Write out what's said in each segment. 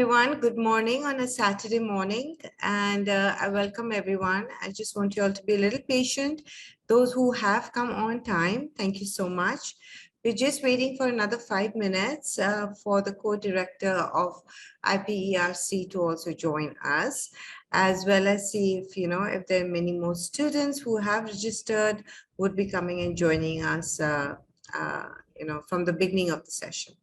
everyone. Good morning on a Saturday morning, and I welcome everyone. I just want you all to be a little patient. Those who have come on time, thank you so much. We're just waiting for another 5 minutes for the co-director of IPERC to also join us, as well as see if there are many more students who have registered would be coming and joining us from the beginning of the session.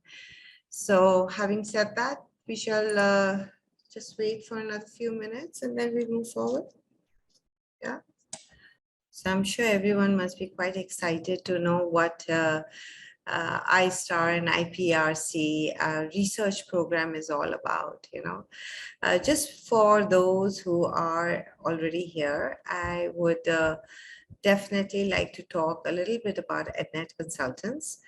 So having said that, we shall just wait for another few minutes and then we move forward. Yeah. So I'm sure everyone must be quite excited to know what iStar and IPERC research program is all about. Just for those who are already here, I would definitely like to talk a little bit about EdNet consultants.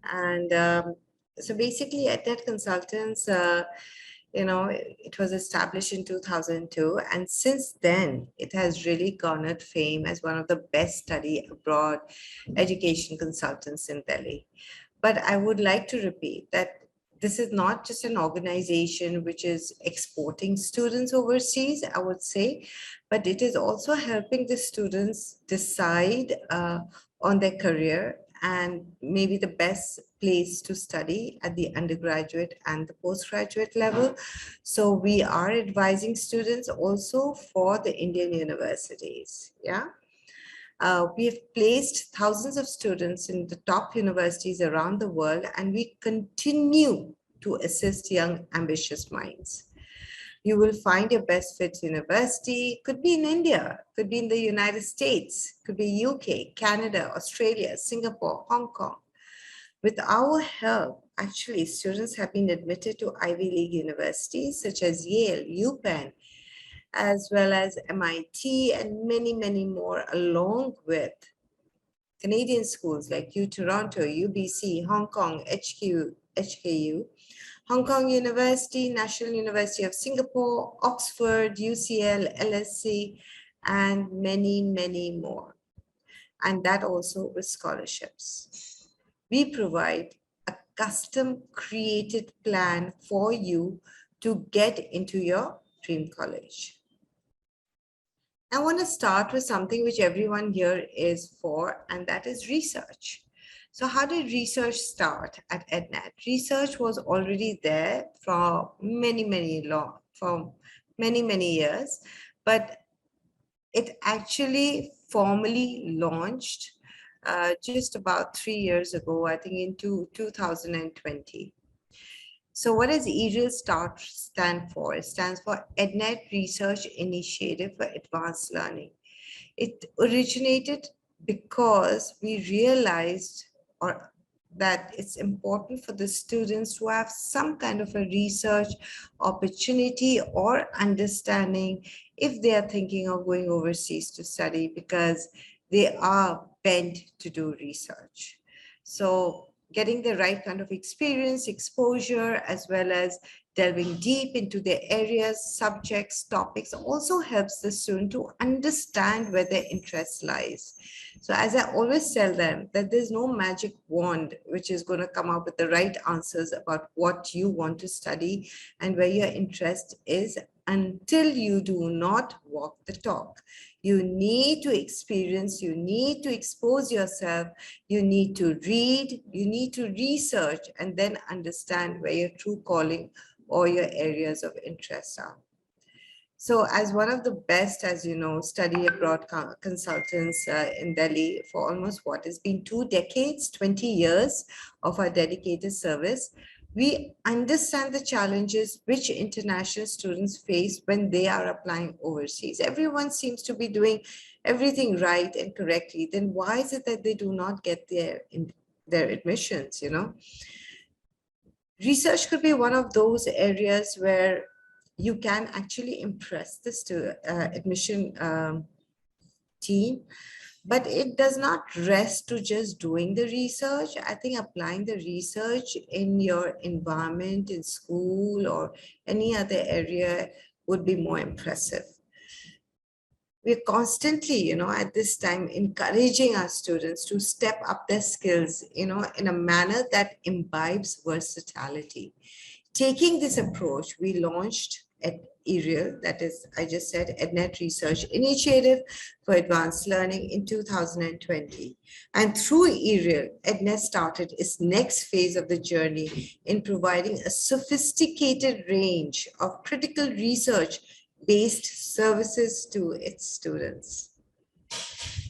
And so basically EdNet consultants, it was established in 2002, and since then it has really garnered fame as one of the best study abroad education consultants in Delhi. But I would like to repeat that this is not just an organization which is exporting students overseas, I would say, but it is also helping the students decide on their career and maybe the best place to study at the undergraduate and the postgraduate level. So we are advising students also for the Indian universities. Yeah. We have placed thousands of students in the top universities around the world, and we continue to assist young, ambitious minds. You will find your best fit university, could be in India, could be in the United States, could be UK, Canada, Australia, Singapore, Hong Kong. With our help, actually, students have been admitted to Ivy League universities such as Yale, UPenn, as well as MIT and many, many more, along with Canadian schools like U Toronto, UBC, Hong Kong, HKU, Hong Kong University, National University of Singapore, Oxford, UCL, LSE, and many, many more. And that also with scholarships. We provide a custom created plan for you to get into your dream college. I want to start with something which everyone here is for, and that is research. So how did research start at EdNet? Research was already there for many years, but it actually formally launched just about 3 years ago, I think in 2020. So what does E.R.I.A.L stand for? It stands for EdNet Research Initiative for Advanced Learning. It originated because we realized that it's important for the students to have some kind of a research opportunity or understanding if they are thinking of going overseas to study, because they are bent to do research. So getting the right kind of experience, exposure, as well as delving deep into their areas, subjects, topics also helps the student to understand where their interest lies. So as I always tell them, that there's no magic wand which is going to come up with the right answers about what you want to study and where your interest is until you do not walk the talk. You need to experience, you need to expose yourself, you need to read, you need to research, and then understand where your true calling or your areas of interest are. So as one of the best, as you know, study abroad consultants in Delhi for almost what has been 2 decades, 20 years of our dedicated service, we understand the challenges which international students face when they are applying overseas. Everyone seems to be doing everything right and correctly. Then why is it that they do not get their admissions, Research could be one of those areas where you can actually impress the admission team. But it does not rest to just doing the research. I think applying the research in your environment, in school or any other area would be more impressive. We're constantly, at this time, encouraging our students to step up their skills, in a manner that imbibes versatility. Taking this approach, we launched at E.R.I.A.L, that is, I just said, EdNet Research Initiative for Advanced Learning in 2020. And through E.R.I.A.L, EdNet started its next phase of the journey in providing a sophisticated range of critical research-based services to its students.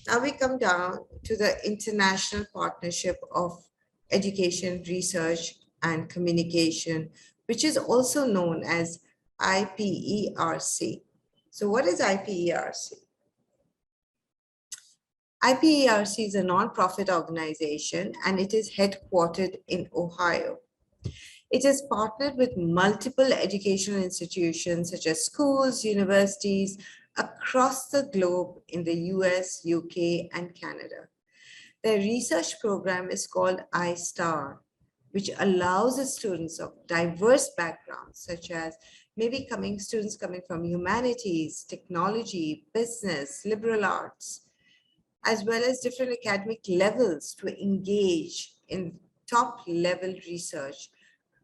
Now we come down to the International Partnership of Education, Research, and Communication, which is also known as IPERC. So what is IPERC? IPERC is a nonprofit organization and it is headquartered in Ohio. It is partnered with multiple educational institutions such as schools, universities across the globe in the US, UK, and Canada. Their research program is called iStar, which allows the students of diverse backgrounds, such as maybe students coming from humanities, technology, business, liberal arts, as well as different academic levels, to engage in top level research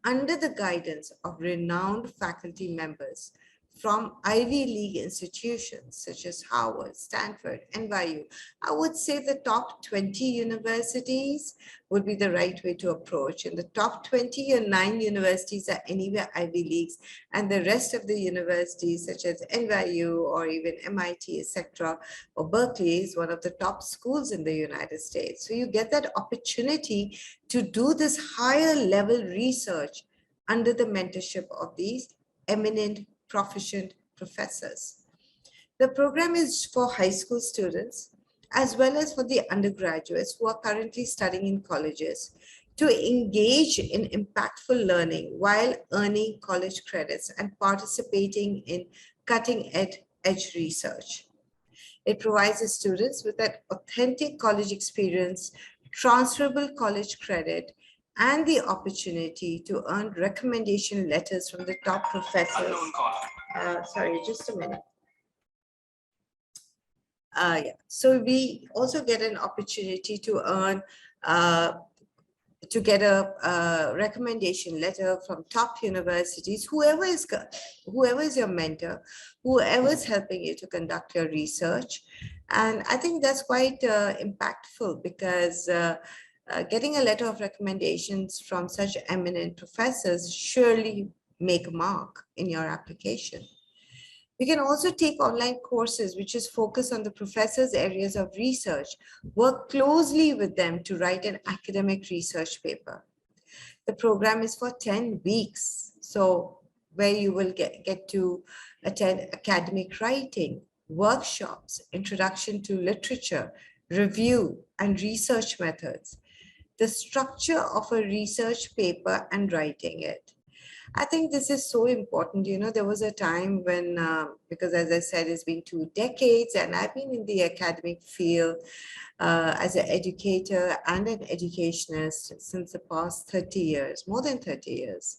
under the guidance of renowned faculty members from Ivy League institutions such as Harvard, Stanford, NYU. I would say the top 20 universities would be the right way to approach. In the top 20 or 9 universities are anywhere Ivy Leagues, and the rest of the universities such as NYU or even MIT, etc., or Berkeley is one of the top schools in the United States. So you get that opportunity to do this higher level research under the mentorship of these eminent proficient professors. The program is for high school students as well as for the undergraduates who are currently studying in colleges to engage in impactful learning while earning college credits and participating in cutting edge research. It provides the students with that authentic college experience, transferable college credit, and the opportunity to earn recommendation letters from the top professors. Sorry, just a minute. Yeah, so we also get an opportunity to earn, to get a recommendation letter from top universities, whoever is your mentor, whoever is helping you to conduct your research. And I think that's quite impactful because getting a letter of recommendations from such eminent professors surely make a mark in your application. We can also take online courses which is focused on the professor's areas of research, work closely with them to write an academic research paper. The program is for 10 weeks, so where you will get to attend academic writing, workshops, introduction to literature, review, and research methods, the structure of a research paper and writing it. I think this is so important. You know, there was a time when, because as I said, it's been 2 decades and I've been in the academic field as an educator and an educationist since the past 30 years, more than 30 years.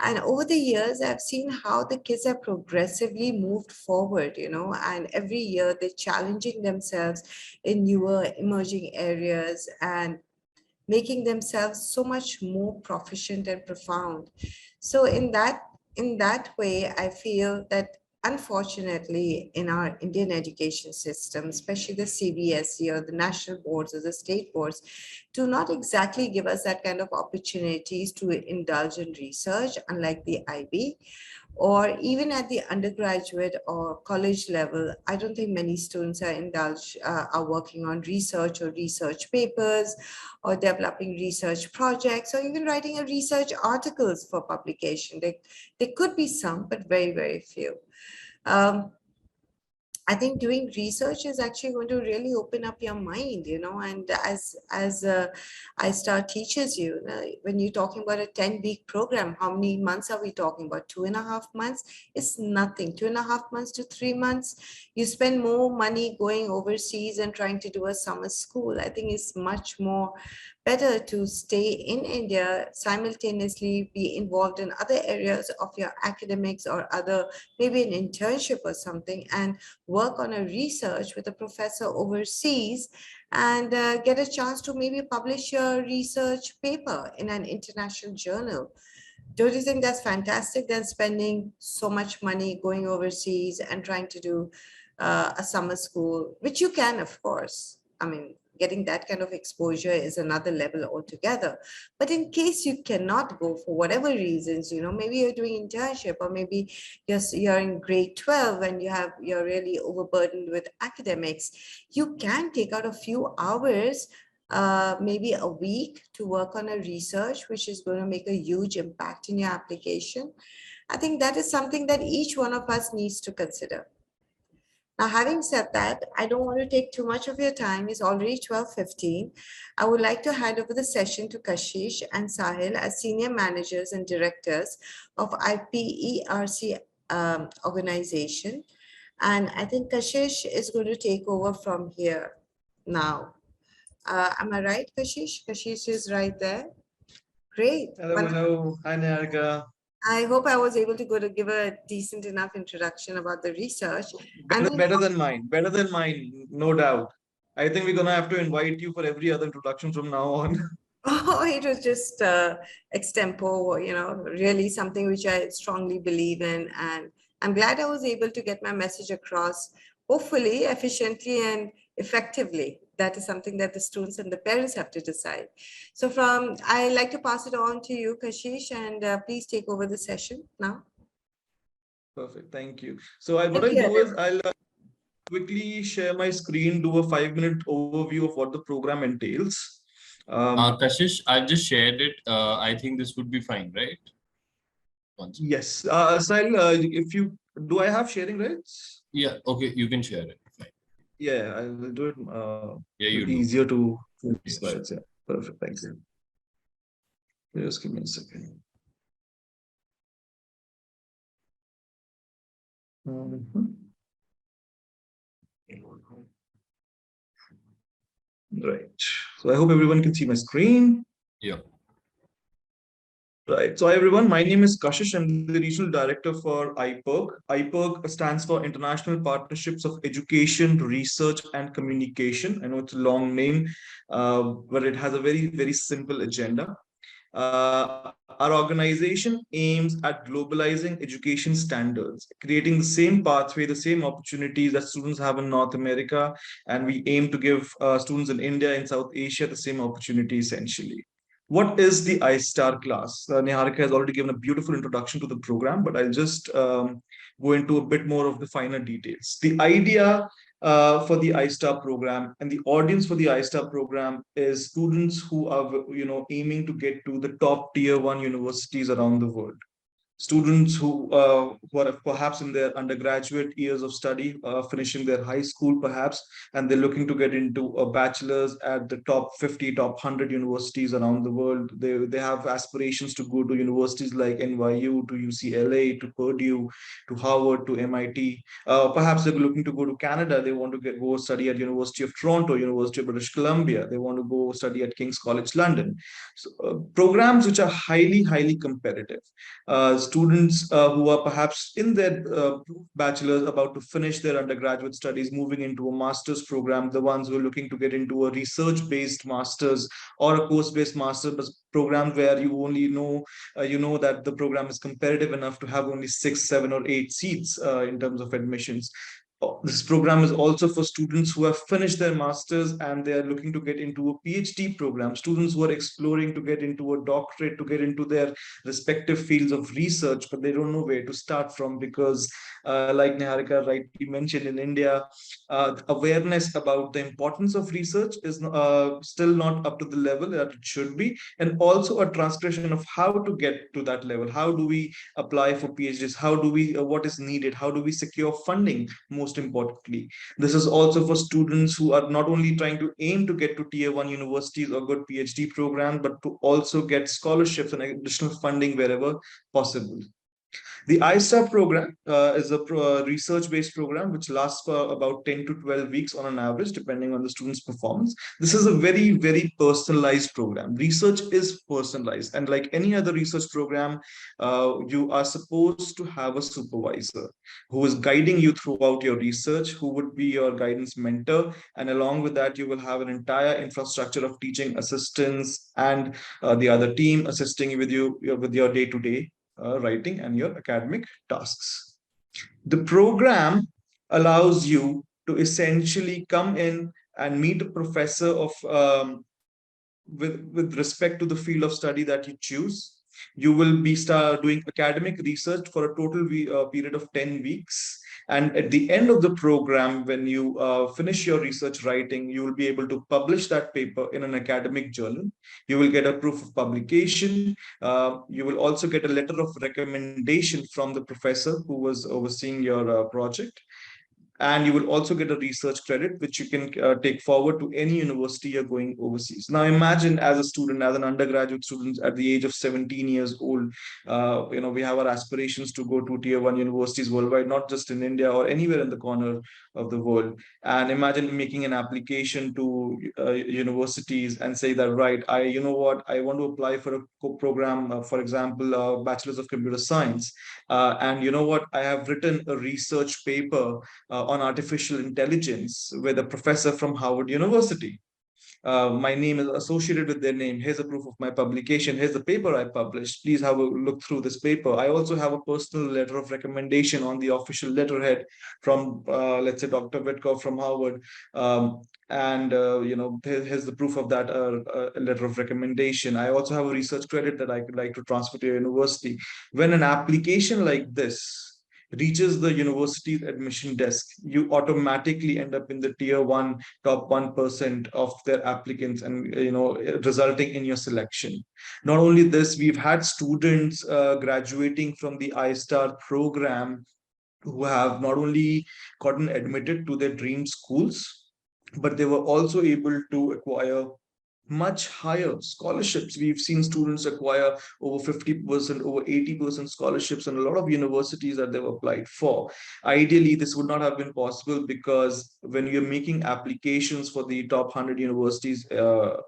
And over the years, I've seen how the kids have progressively moved forward, you know, and every year they're challenging themselves in newer emerging areas and making themselves so much more proficient and profound. So in that way, I feel that unfortunately in our Indian education system, especially the CBSE or the national boards or the state boards, do not exactly give us that kind of opportunities to indulge in research, unlike the IB. Or even at the undergraduate or college level, I don't think many students are working on research or research papers or developing research projects or even writing a research articles for publication. There could be some, but very, very few. I think doing research is actually going to really open up your mind, you know, and as iStar teaches you, when you're talking about a 10-week program, how many months are we talking about? 2.5 months? It's nothing. 2.5 months to 3 months. You spend more money going overseas and trying to do a summer school. I think it's much more better to stay in India, simultaneously be involved in other areas of your academics or other, maybe an internship or something, and work on a research with a professor overseas and get a chance to maybe publish your research paper in an international journal. Don't you think that's fantastic than spending so much money going overseas and trying to do a summer school, which you can, of course. I mean, getting that kind of exposure is another level altogether. But in case you cannot go for whatever reasons, maybe you're doing internship, or maybe you're in grade 12 and you're really overburdened with academics, you can take out a few hours, maybe a week, to work on a research which is going to make a huge impact in your application. I think that is something that each one of us needs to consider. Now, having said that, I don't want to take too much of your time. It's already 12:15. I would like to hand over the session to Kashish and Sahil as senior managers and directors of IPERC organization. And I think Kashish is going to take over from here now. Am I right, Kashish? Kashish is right there. Great. Hello. Hi, Niharika. I hope I was able to give a decent enough introduction about the research. Better than mine. Better than mine, no doubt. I think we're gonna have to invite you for every other introduction from now on. Oh, it was just extempo, really something which I strongly believe in. And I'm glad I was able to get my message across, hopefully efficiently and effectively. That is something that the students and the parents have to decide. So I'd like to pass it on to you, Kashish, and please take over the session now. Perfect, thank you. So what I'll do is I'll quickly share my screen, do a 5-minute overview of what the program entails. Kashish, I've just shared it. I think this would be fine, right? Yes. Sahil, do I have sharing rights? Yeah. Okay, you can share it. Fine. Yeah, I will do it. Easier to slides. Yeah, perfect. Thank you. Just give me a second. Right. So I hope everyone can see my screen. Yeah. Right. So hi everyone, my name is Kashish. I'm the regional director for IPERC. IPERC stands for International Partnerships of Education, Research and Communication. I know it's a long name, but it has a very, very simple agenda. Our organization aims at globalizing education standards, creating the same pathway, the same opportunities that students have in North America, and we aim to give students in India and South Asia the same opportunity essentially. What is the iStar class? Niharika has already given a beautiful introduction to the program, but I'll just go into a bit more of the finer details. The idea for the iStar program and the audience for the iStar program is students who are aiming to get to the top tier 1 universities around the world. Students who are perhaps in their undergraduate years of study, finishing their high school perhaps, and they're looking to get into a bachelor's at the top 50, top 100 universities around the world. They have aspirations to go to universities like NYU, to UCLA, to Purdue, to Harvard, to MIT. Perhaps they're looking to go to Canada. They want to go study at University of Toronto, University of British Columbia. They want to go study at King's College London. So, programs which are highly, highly competitive. Students who are perhaps in their bachelor's, about to finish their undergraduate studies, moving into a master's program, the ones who are looking to get into a research-based master's or a course-based master's program where you only know, that the program is competitive enough to have only 6, 7, or 8 seats in terms of admissions. This program is also for students who have finished their masters and they are looking to get into a PhD program, students who are exploring to get into a doctorate, to get into their respective fields of research, but they don't know where to start from because, like Niharika rightly mentioned, in India, awareness about the importance of research is still not up to the level that it should be, and also a transgression of how to get to that level. How do we apply for PhDs? How do we, what is needed? How do we secure funding? Most importantly, this is also for students who are not only trying to aim to get to tier 1 universities or good PhD programs, but to also get scholarships and additional funding wherever possible. The iStar program is a research-based program which lasts for about 10 to 12 weeks on an average, depending on the student's performance. This is a very, very personalized program. Research is personalized. And like any other research program, you are supposed to have a supervisor who is guiding you throughout your research, who would be your guidance mentor. And along with that, you will have an entire infrastructure of teaching assistants and the other team assisting you with your day-to-day writing and your academic tasks. The program allows you to essentially come in and meet a professor of with respect to the field of study that you choose. You will be doing academic research for a total period of 10 weeks. And at the end of the program, when you finish your research writing, you will be able to publish that paper in an academic journal. You will get a proof of publication. You will also get a letter of recommendation from the professor who was overseeing your project, and you will also get a research credit which you can take forward to any university you're going overseas. Now imagine, as a student, as an undergraduate student at the age of 17 years old, we have our aspirations to go to tier 1 universities worldwide, not just in India or anywhere in the corner of the world. And imagine making an application to universities and say that, right, I want to apply for a program, for example, bachelor's of computer science, and you know what, I have written a research paper on artificial intelligence with a professor from Harvard University. My name is associated with their name. Here's a proof of my publication. Here's the paper I published. Please have a look through this paper. I also have a personal letter of recommendation on the official letterhead from, let's say, Dr. Witkov from Harvard. And here's the proof of that letter of recommendation. I also have a research credit that I could like to transfer to your university. When an application like this reaches the university's admission desk, you automatically end up in the tier 1 top 1% of their applicants, and resulting in your selection. Not only this, we've had students graduating from the iStar program who have not only gotten admitted to their dream schools, but they were also able to acquire much higher scholarships. We've seen students acquire over 50%, over 80% scholarships in a lot of universities that they've applied for. Ideally, this would not have been possible because when you're making applications for the top 100 universities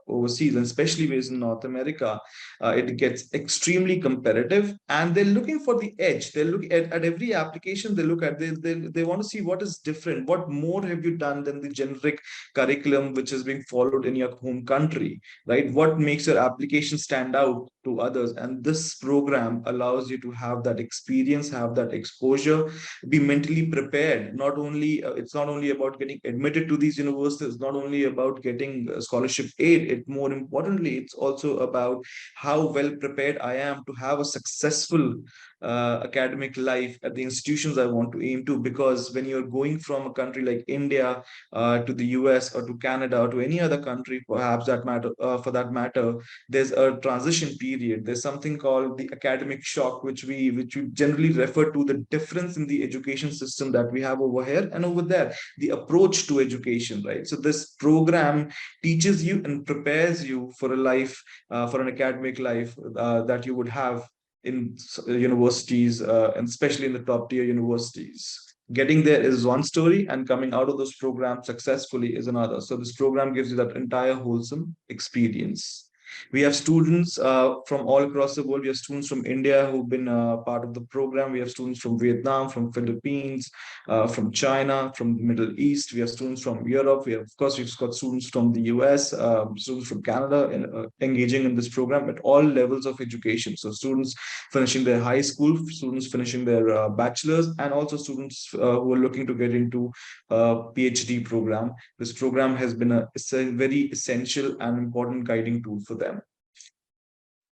overseas, and especially based in North America, it gets extremely competitive, and they're looking for the edge. They look at every application, they look at, they want to see what is different, what more have you done than the generic curriculum which is being followed in your home country, right? What makes your application stand out to others? And this program allows you to have that experience, have that exposure, be mentally prepared. Not only it's not only about getting admitted to these universities, not only about getting scholarship aid, it more importantly, it's also about how well prepared I am to have a successful academic life at the institutions I want to aim to. Because when you're going from a country like India to the US or to Canada or to any other country, perhaps that matter for that matter, there's a transition period. There's something called the academic shock, which we generally refer to the difference in the education system that we have over here and over there, the approach to education, right? So this program teaches you and prepares you for a life, for an academic life that you would have in universities, and especially in the top tier universities. Getting there is one story, and coming out of those programs successfully is another. So this program gives you that entire wholesome experience. We have students from all across the world. We have students from India who've been part of the program. We have students from Vietnam, from Philippines, from China, from the Middle East. We have students from Europe. Of course, we've got students from the US, students from Canada, engaging in this program at all levels of education. So students finishing their high school, students finishing their bachelor's, and also students who are looking to get into a PhD program. This program has been a very essential and important guiding tool for them.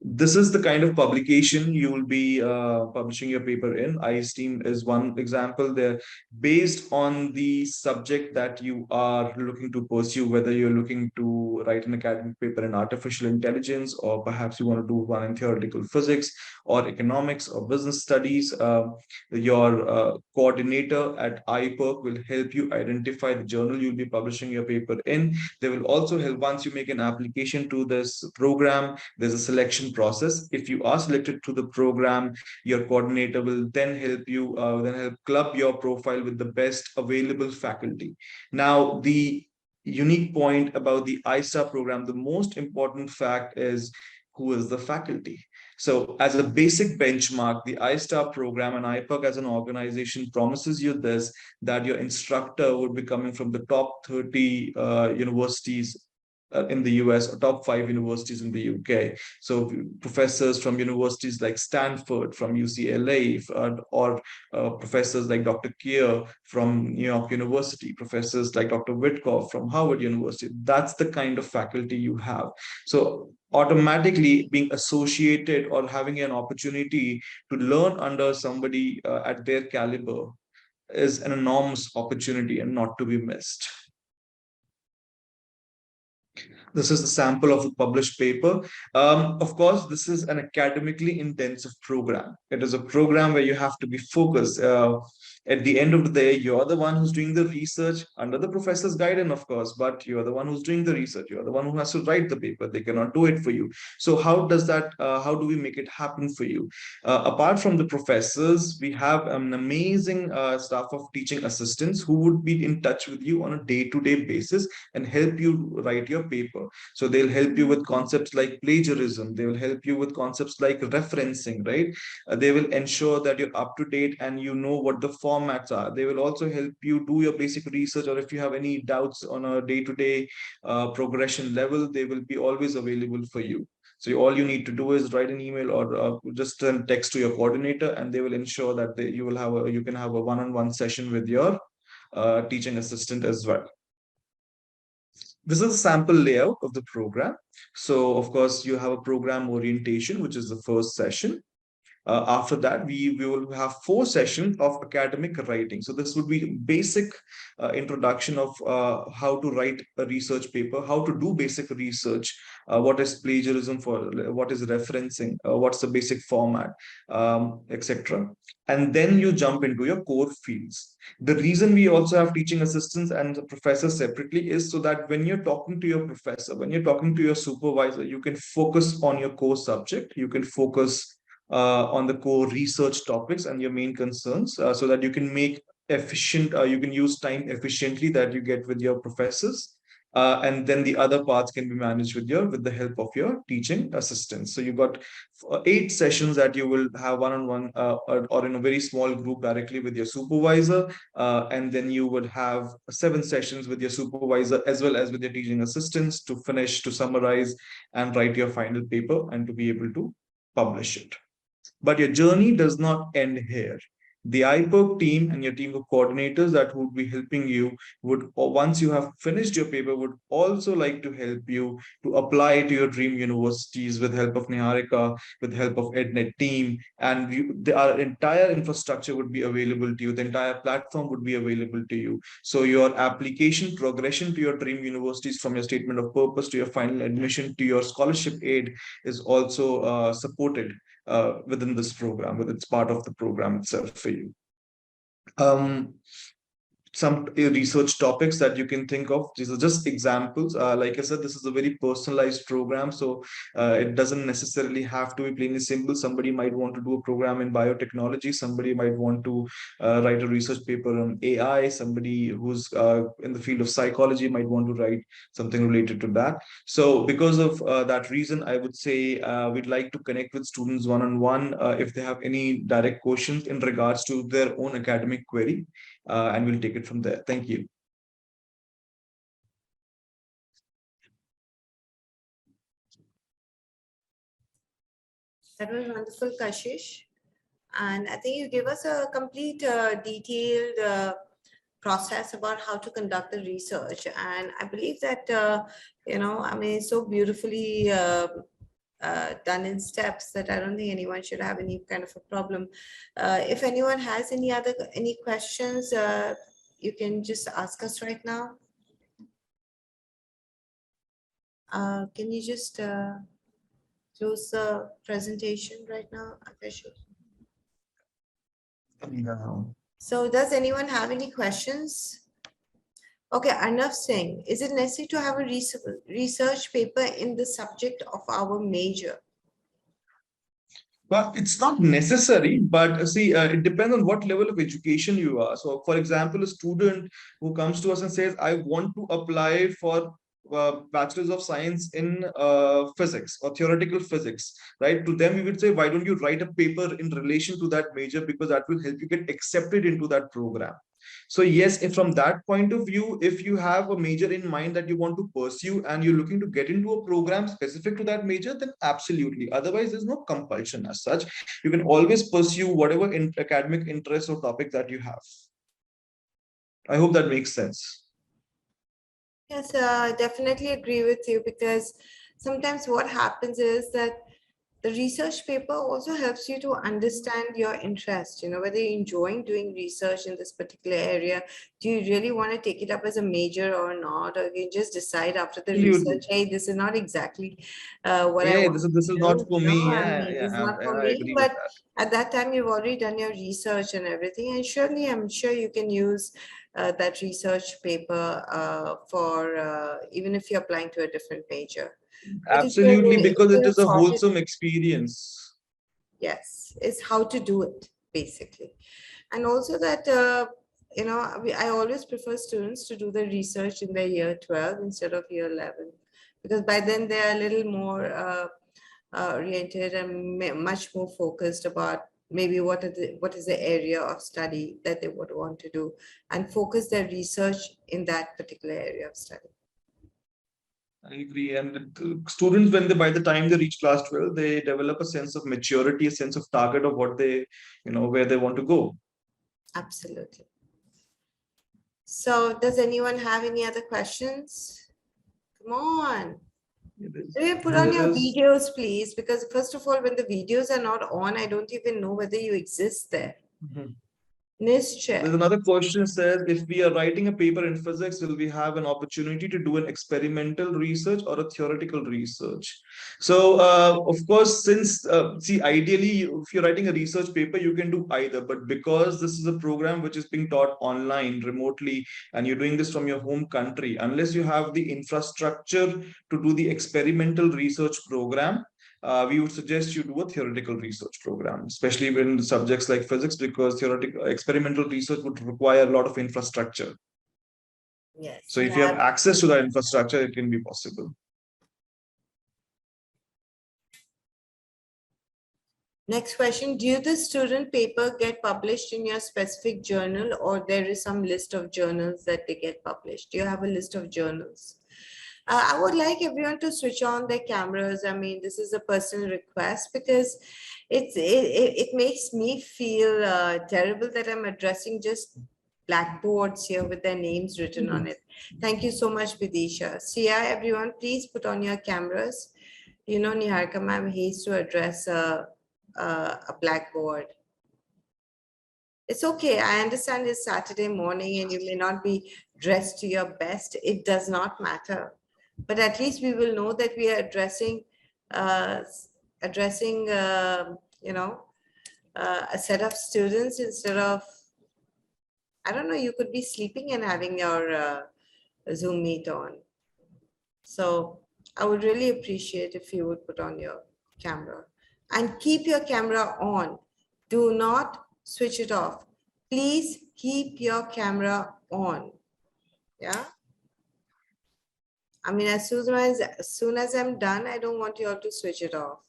This is the kind of publication you will be publishing your paper in. iSteam is one example there, based on the subject that you are looking to pursue, whether you're looking to write an academic paper in artificial intelligence, or perhaps you want to do one in theoretical physics or economics or business studies. Your coordinator at IPERC will help you identify the journal you'll be publishing your paper in. They will also help, once you make an application to this program, there's a selection process. If you are selected to the program, your coordinator will then help club your profile with the best available faculty. Now, the unique point about the iStar program, the most important fact is who is the faculty. So as a basic benchmark, the iStar program and IPERC as an organization promises you this, that your instructor would be coming from the top 30 universities in the US, or top 5 universities in the UK. So professors from universities like Stanford, from UCLA, or professors like Dr. Kier from New York University, professors like Dr. Witkoff from Harvard University. That's the kind of faculty you have. So automatically being associated or having an opportunity to learn under somebody at their caliber is an enormous opportunity and not to be missed. This is the sample of the published paper. Of course, this is an academically intensive program. It is a program where you have to be focused. At the end of the day, you're the one who's doing the research under the professor's guidance, of course, but you're the one who's doing the research. You're the one who has to write the paper. They cannot do it for you. So how do we make it happen for you? Apart from the professors, we have an amazing staff of teaching assistants who would be in touch with you on a day-to-day basis and help you write your paper. So they'll help you with concepts like plagiarism. They will help you with concepts like referencing, right? They will ensure that you're up to date and you know what the formats are. They will also help you do your basic research, or if you have any doubts on a day-to-day progression level, they will be always available for you. So all you need to do is write an email or just text to your coordinator, and they will ensure that you can have a one-on-one session with your teaching assistant as well. This is a sample layout of the program. So of course, you have a program orientation, which is the first session. After that, we will have 4 sessions of academic writing. So this would be basic introduction of how to write a research paper, how to do basic research, what is plagiarism, what is referencing, what's the basic format, etc. And then you jump into your core fields. The reason we also have teaching assistants and professors separately is so that when you're talking to your professor, when you're talking to your supervisor, you can focus on your core subject, you can focus on the core research topics and your main concerns, so that you can make you can use time efficiently that you get with your professors, and then the other parts can be managed with the help of your teaching assistants. So you got 8 sessions that you will have one-on-one or in a very small group directly with your supervisor, and then you would have 7 sessions with your supervisor as well as with your teaching assistants to summarize and write your final paper and to be able to publish it. But your journey does not end here. The IPERC team and your team of coordinators that would be helping you would, once you have finished your paper, would also like to help you to apply to your dream universities with help of E.R.I.A.L, with help of EdNet team, and our entire infrastructure would be available to you. The entire platform would be available to you. So your application progression to your dream universities, from your statement of purpose to your final admission to your scholarship aid, is also supported within this program, it's part of the program itself for you. Some research topics that you can think of. These are just examples. Like I said, this is a very personalized program, so it doesn't necessarily have to be plain and simple. Somebody might want to do a program in biotechnology. Somebody might want to write a research paper on AI. Somebody who's in the field of psychology might want to write something related to that. So because of that reason, I would say we'd like to connect with students one-on-one if they have any direct questions in regards to their own academic query. And we'll take it from there. Thank you. That was wonderful, Kashish. And I think you gave us a complete detailed process about how to conduct the research. And I believe that, it's so beautifully done in steps that I don't think anyone should have any kind of a problem. If anyone has any questions, you can just ask us right now. Can you just close the presentation right now, Akash? No. So does anyone have any questions? Okay, Arnav Singh, is it necessary to have a research paper in the subject of our major? But it's not necessary, but see, it depends on what level of education you are. So, for example, a student who comes to us and says, I want to apply for Bachelor's of Science in physics or theoretical physics, right? To them, we would say, why don't you write a paper in relation to that major, because that will help you get accepted into that program. So yes, if from that point of view, if you have a major in mind that you want to pursue and you're looking to get into a program specific to that major, then absolutely. Otherwise, there's no compulsion as such. You can always pursue whatever academic interest or topic that you have. I hope that makes sense. Yes, I definitely agree with you, because sometimes what happens is that the research paper also helps you to understand your interest, whether you're enjoying doing research in this particular area. Do you really want to take it up as a major or not? Or you just decide after the Absolutely. research, hey, this is not exactly what I Yeah, want this to is not do. for me. Yeah, This is yeah, not for I me. agree with But that. at that time, you've already done your research and everything. And surely, I'm sure you can use that research paper for even if you're applying to a different major. But Absolutely, if because it you're is a sorted, wholesome experience. yes, is how to do it basically. And also that I always prefer students to do the research in their year 12 instead of year 11, because by then they are a little more oriented and much more focused about maybe what is the area of study that they would want to do, and focus their research in that particular area of study. I agree. And students, when they, by the time they reach class 12, they develop a sense of maturity, a sense of target of what they, where they want to go. Absolutely. So does anyone have any other questions? Come on. You put on your There's videos, please, because first of all, when the videos are not on, I don't even know whether you exist there. Mhm. Nischay. There's another question says, if we are writing a paper in physics, will we have an opportunity to do an experimental research or a theoretical research? So, of course, since, see, ideally, if you're writing a research paper, you can do either. But because this is a program which is being taught online, remotely, and you're doing this from your home country, unless you have the infrastructure to do the experimental research program, we would suggest you do a theoretical research program, especially in subjects like physics, because theoretical experimental research would require a lot of infrastructure. Yes, So you if you have have. access to that infrastructure, it can be possible. Next question. Do the student paper get published in your specific journal, or there is some list of journals that they get published? Do you have a list of journals? I would like everyone to switch on their cameras. I mean, this is a personal request, because it makes me feel terrible that I'm addressing just blackboards here with their names written on it. Thank you so much, Vidisha. Sia, everyone, please put on your cameras. Niharika ma'am hates to address a blackboard. It's okay. I understand it's Saturday morning and you may not be dressed to your best. It does not matter. But at least we will know that we are uh, addressing, a set of students instead of, I don't know, you could be sleeping and having your Zoom meet on. So I would really appreciate if you would put on your camera and keep your camera on. Do not switch it off. Please keep your camera on. Yeah. I mean, as soon as I'm done, I don't want you all to switch it off.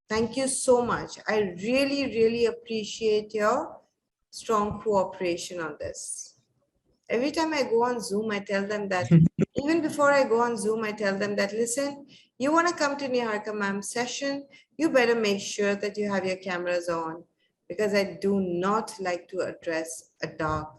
Thank you so much. I really, really appreciate your strong cooperation on this. Every time I go on Zoom, I tell them that, even before I go on Zoom, I tell them that, listen, you want to come to Niharika ma'am's session, you better make sure that you have your cameras on, because I do not like to address a dark,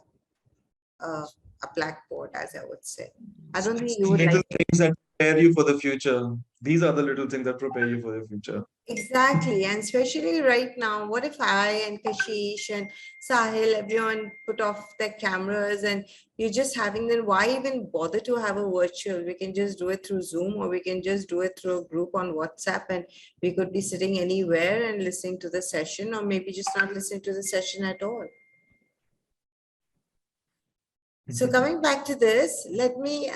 a blackboard, as I would say. I don't think It's you the would little like. things that prepare you for the future. These are the little things that prepare you for the future. Exactly, and especially right now, what if I and Kashish and Sahil, everyone put off their cameras and you're just having them? Why even bother to have a virtual? We can just do it through Zoom, or we can just do it through a group on WhatsApp, and we could be sitting anywhere and listening to the session, or maybe just not listening to the session at all. So coming back to this, let me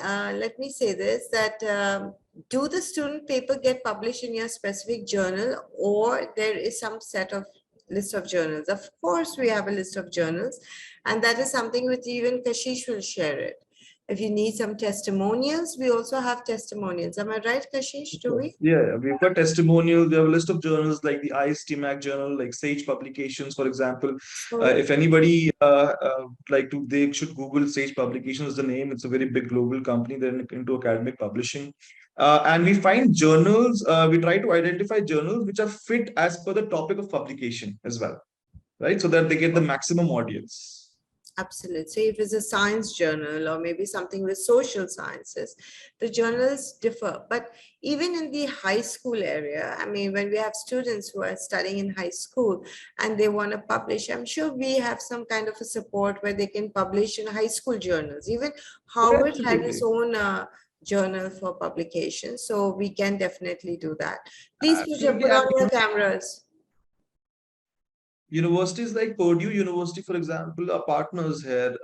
say this, that do the student paper get published in your specific journal, or there is some set of list of journals? Of course, we have a list of journals, and that is something which even Kashish will share it. If you need some testimonials, we also have testimonials. Am I right, Kashish? Do we? Yeah, we've got testimonials. We have a list of journals like the ISTMAC journal, like Sage Publications, for example. So, If anybody like to, they should Google Sage Publications, the name. It's a very big global company. They're into academic publishing. And we find journals, we try to identify journals which are fit as per the topic of publication as well, right? So that they get the maximum audience. absolutely. So if it's a science journal or maybe something with social sciences, the journals differ. But even in the high school area, I mean, when we have students who are studying in high school and they want to publish, I'm sure we have some kind of a support where they can publish in high school journals. Even Harvard has its Absolutely. own journal for publication. So we can definitely do that. Please Absolutely. put And on your cameras. universities like Purdue University, for example, are partners here.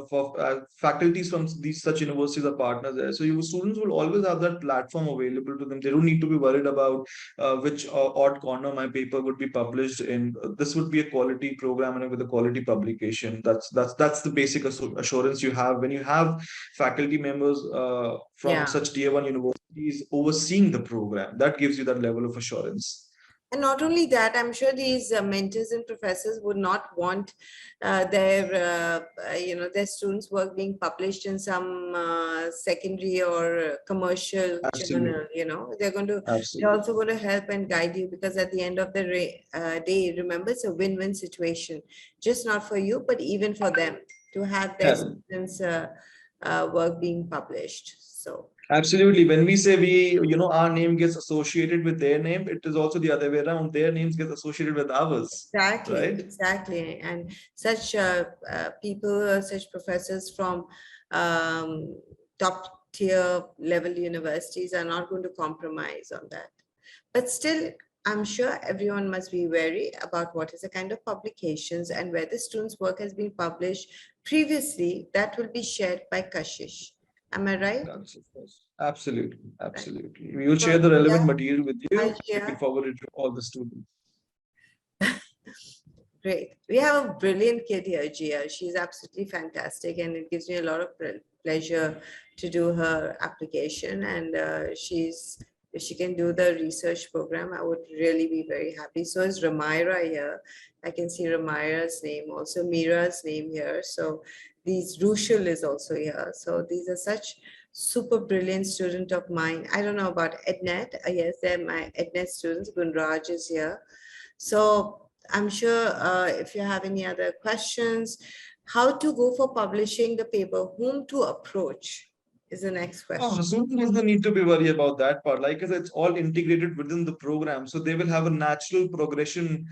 For faculties from these such universities are partners there. So your students will always have that platform available to them. They don't need to be worried about which odd corner my paper would be published in. This would be a quality program and with a quality publication. That's the basic assurance you have when you have faculty members from Yeah. such tier one universities overseeing the program. That gives you that level of assurance. And not only that, I'm sure these mentors and professors would not want their students' work being published in some secondary or commercial Absolutely. journal. They're Absolutely. also going to help and guide you, because at the end of the day, remember, it's a win-win situation, just not for you, but even for them to have their Yeah. students' work being published. So. Absolutely. When we say our name gets associated with their name, it is also the other way around. Their names get associated with ours, Exactly, right? exactly. And such people, such professors from top tier level universities are not going to compromise on that. But still, I'm sure everyone must be wary about what is the kind of publications and where the students' work has been published previously. That will be shared by Kashish. Am I right? Absolutely. Right. Absolutely. We will So, share the relevant yeah, material with I'll you. You can share. forward it to all the students. Great. We have a brilliant kid here, Gia. She's absolutely fantastic, and it gives me a lot of pleasure to do her application. And if she can do the research program, I would really be very happy. So is Ramira here. I can see Ramira's name, also Mira's name here. So Rushul is also here. So these are such super brilliant student of mine. I don't know about EdNet. Yes, they're my EdNet students. Gunraj is here. So I'm sure if you have any other questions, how to go for publishing the paper, whom to approach is the next Oh, question. the student doesn't need to be worried about that part. Like I said, it's all integrated within the program, so they will have a natural progression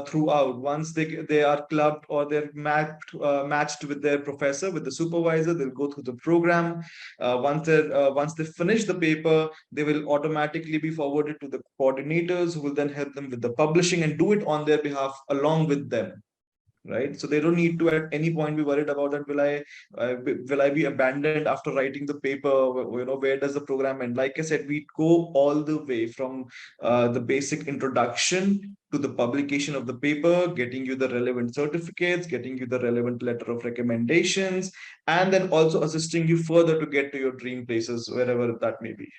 throughout. Once they are clubbed or they're matched with their professor, with the supervisor, they'll go through the program. Once they finish the paper, they will automatically be forwarded to the coordinators, who will then help them with the publishing and do it on their behalf along with them, right? So they don't need to at any point be worried about that. Will I be abandoned after writing the paper? Where does the program end? Like I said, we go all the way from the basic introduction to the publication of the paper, getting you the relevant certificates, getting you the relevant letter of recommendations, and then also assisting you further to get to your dream places, wherever that may be.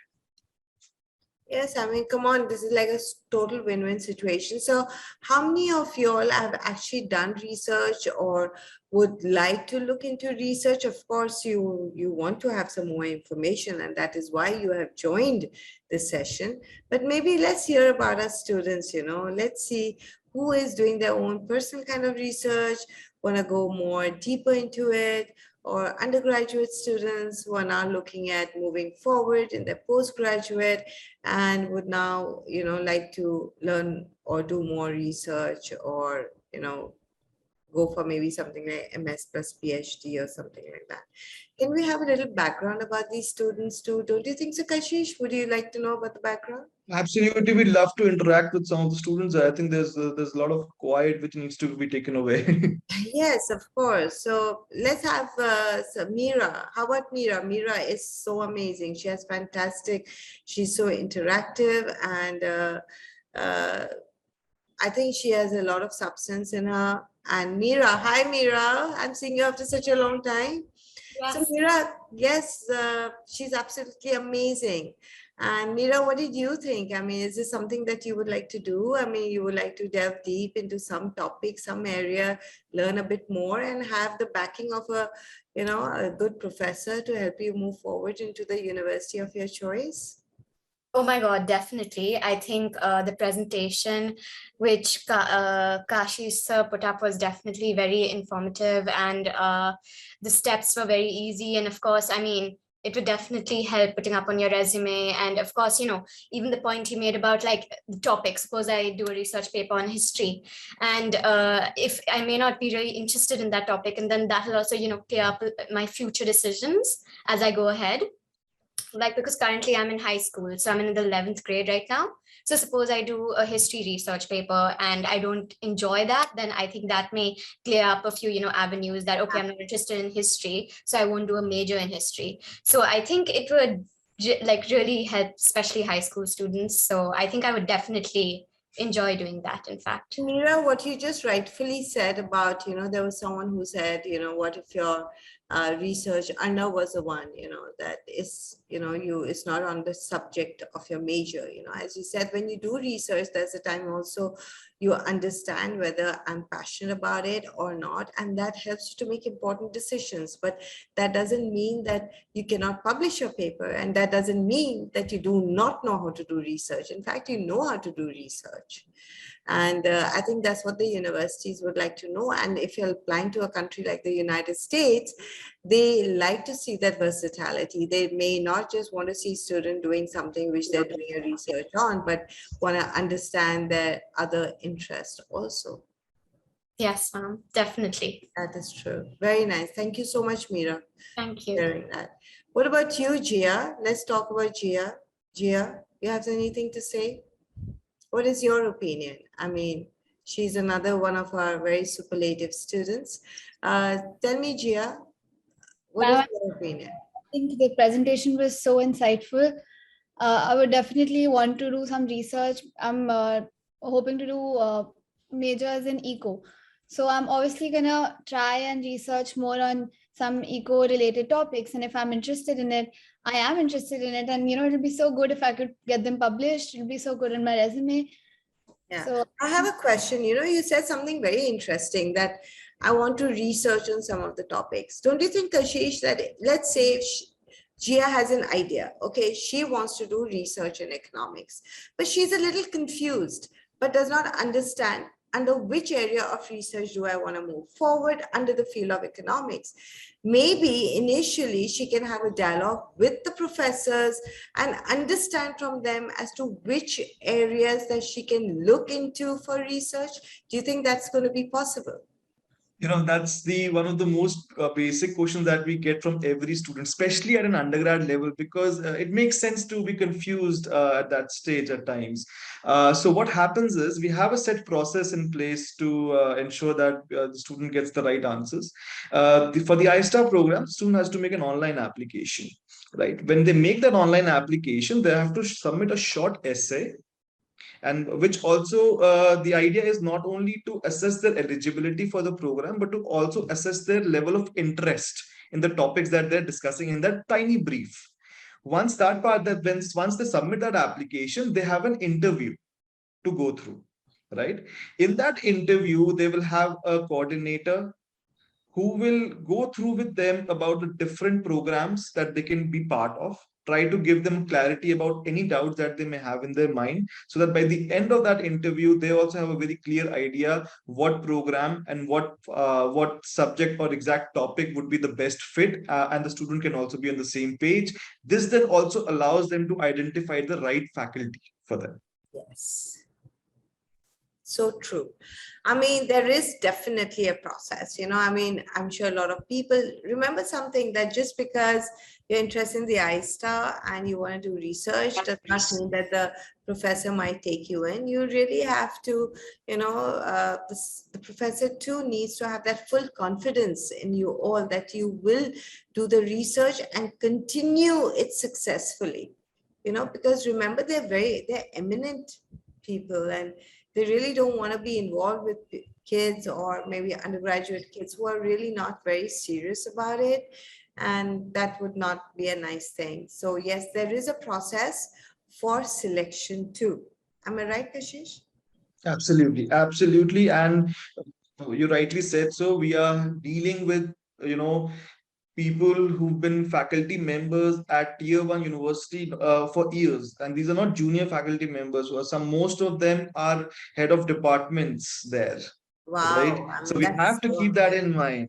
Yes, I mean, come on, this is like a total win-win situation. So how many of you all have actually done research or would like to look into research? Of course, you want to have some more information, and that is why you have joined this session. But maybe let's hear about our students, let's see who is doing their own personal kind of research, want to go more deeper into it, or undergraduate students who are now looking at moving forward in their postgraduate and would now, like to learn or do more research or, go for maybe something like MS plus PhD or something like that. Can we have a little background about these students too? Don't you think so, Kashish? Would you like to know about the background? Absolutely, we'd love to interact with some of the students. I think there's a lot of quiet which needs to be taken away. Yes, of course. So let's have Meera. How about Meera? Meera is so amazing. She has fantastic. She's so interactive, and uh, I think she has a lot of substance in her. And Meera, hi Meera. I'm seeing you after such a long time. So Yes. Meera, yes, she's absolutely amazing. And Meera, what did you think? I mean, is this something that you would like to do? I mean, you would like to delve deep into some topic, some area, learn a bit more, and have the backing of a good professor to help you move forward into the university of your choice? Oh my God, definitely. I think the presentation which Kashi sir put up was definitely very informative, and the steps were very easy. And of course, I mean, it would definitely help putting up on your resume. And of course, even the point you made about like the topic. Suppose I do a research paper on history, and if I may not be really interested in that topic, and then that will also, clear up my future decisions as I go ahead. Like, because currently I'm in high school, so I'm in the 11th grade right now. So suppose I do a history research paper and I don't enjoy that, then I think that may clear up a few, avenues that, okay, I'm not interested in history, so I won't do a major in history. So I think it would like really help, especially high school students. So I think I would definitely enjoy doing that, in fact. Meera, what you just rightfully said about, there was someone who said, what if your research under was the one, that is, it's not on the subject of your major, as you said, when you do research, there's a time also you understand whether I'm passionate about it or not, and that helps you to make important decisions. But that doesn't mean that you cannot publish your paper, and that doesn't mean that you do not know how to do research. In fact, you know how to do research. And I think that's what the universities would like to know. And if you're applying to a country like the United States, they like to see that versatility. They may not just want to see student doing something which they're doing a research on, but want to understand their other interests also. Yes, ma'am, definitely. That is true. Very nice. Thank you so much, Meera. Thank you. Sharing that. What about you, Jia? Let's talk about Jia. Jia, you have anything to say? What is your opinion? I mean, she's another one of our very superlative students. Tell me, Jia, what is your opinion? I think the presentation was so insightful. I would definitely want to do some research. I'm hoping to do majors in eco. So I'm obviously gonna try and research more on some eco related topics. And if I'm interested in it, I am interested in it. And it'll be so good if I could get them published. It'll be so good in my resume. Yeah. So I have a question. You said something very interesting, that I want to research on some of the topics. Don't you think, Kashish, that let's say if Jia has an idea, okay, she wants to do research in economics, but she's a little confused, but does not understand under which area of research do I want to move forward under the field of economics. Maybe initially she can have a dialogue with the professors and understand from them as to which areas that she can look into for research. Do you think that's going to be possible? That's the one of the most basic questions that we get from every student, especially at an undergrad level, because it makes sense to be confused at that stage at times. So what happens is we have a set process in place to ensure that the student gets the right answers. For the iStar program, the student has to make an online application, right? When they make that online application, they have to submit a short essay, and which also the idea is not only to assess their eligibility for the program, but to also assess their level of interest in the topics that they're discussing in that tiny brief. Once they submit that application, they have an interview to go through, right? In that interview, they will have a coordinator who will go through with them about the different programs that they can be part of, try to give them clarity about any doubts that they may have in their mind, so that by the end of that interview, they also have a very clear idea what program and what subject or exact topic would be the best fit, and the student can also be on the same page. This then also allows them to identify the right faculty for them. Yes. so true. I mean, there is definitely a process, I mean, I'm sure a lot of people remember something, that just because you're interested in the iStar and you want to do research does not mean that the professor might take you in. You really have to, the professor too needs to have that full confidence in you all that you will do the research and continue it successfully, because remember, they're eminent people, and they really don't want to be involved with kids or maybe undergraduate kids who are really not very serious about it. And that would not be a nice thing. So yes, there is a process for selection too. Am I right, Kashish? Absolutely, absolutely. And you rightly said so. We are dealing with, you know, people who've been faculty members at tier one university for years, and these are not junior faculty members who are some. Most of them are head of departments there, right? Wow, I So mean, we that's have to so keep that in amazing. mind.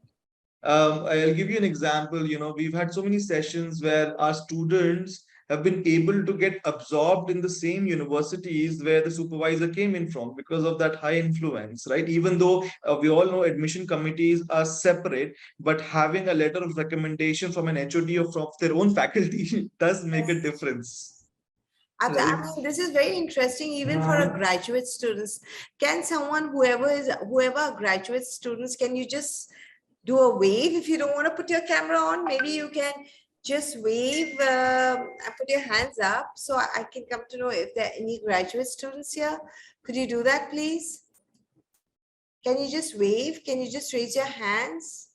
I'll give you an example. We've had so many sessions where our students have been able to get absorbed in the same universities where the supervisor came in from because of that high influence, right? Even though we all know admission committees are separate, but having a letter of recommendation from an HOD or from their own faculty does make a Yes. difference, I right? mean, this is very interesting, even for a graduate students. Can someone, whoever are graduate students, can you just do a wave if you don't want to put your camera on? Maybe you can just wave and put your hands up so I can come to know if there are any graduate students here. Could you do that, please? Can you just wave? Can you just raise your hands?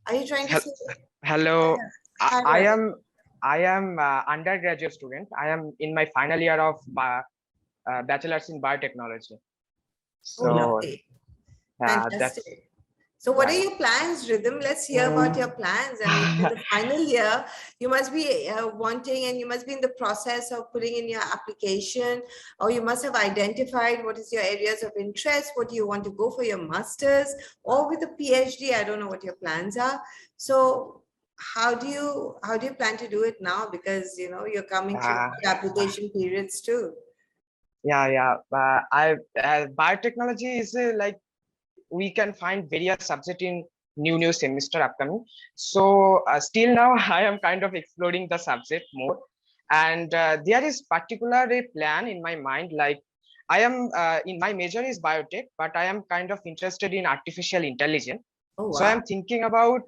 Are you trying to say? Hello, Hi, I Ravi. am undergraduate student. I am in my final year of bachelor's in biotechnology. Oh, So lovely. that's Fantastic. So what are right. your plans, Rhythm? Let's hear about your plans. I mean, in the final year, you must be wanting, and you must be in the process of putting in your application, or you must have identified what is your areas of interest, what do you want to go for your master's, or with a PhD. I don't know what your plans are. So how do you plan to do it now? Because you're coming through Uh, the application periods too. yeah. I biotechnology is like we can find various subject in new semester upcoming. So still now I am kind of exploring the subject more, and there is particular a plan in my mind. Like I am in my major is biotech, but I am kind of interested in artificial intelligence. Oh, So I wow. am thinking about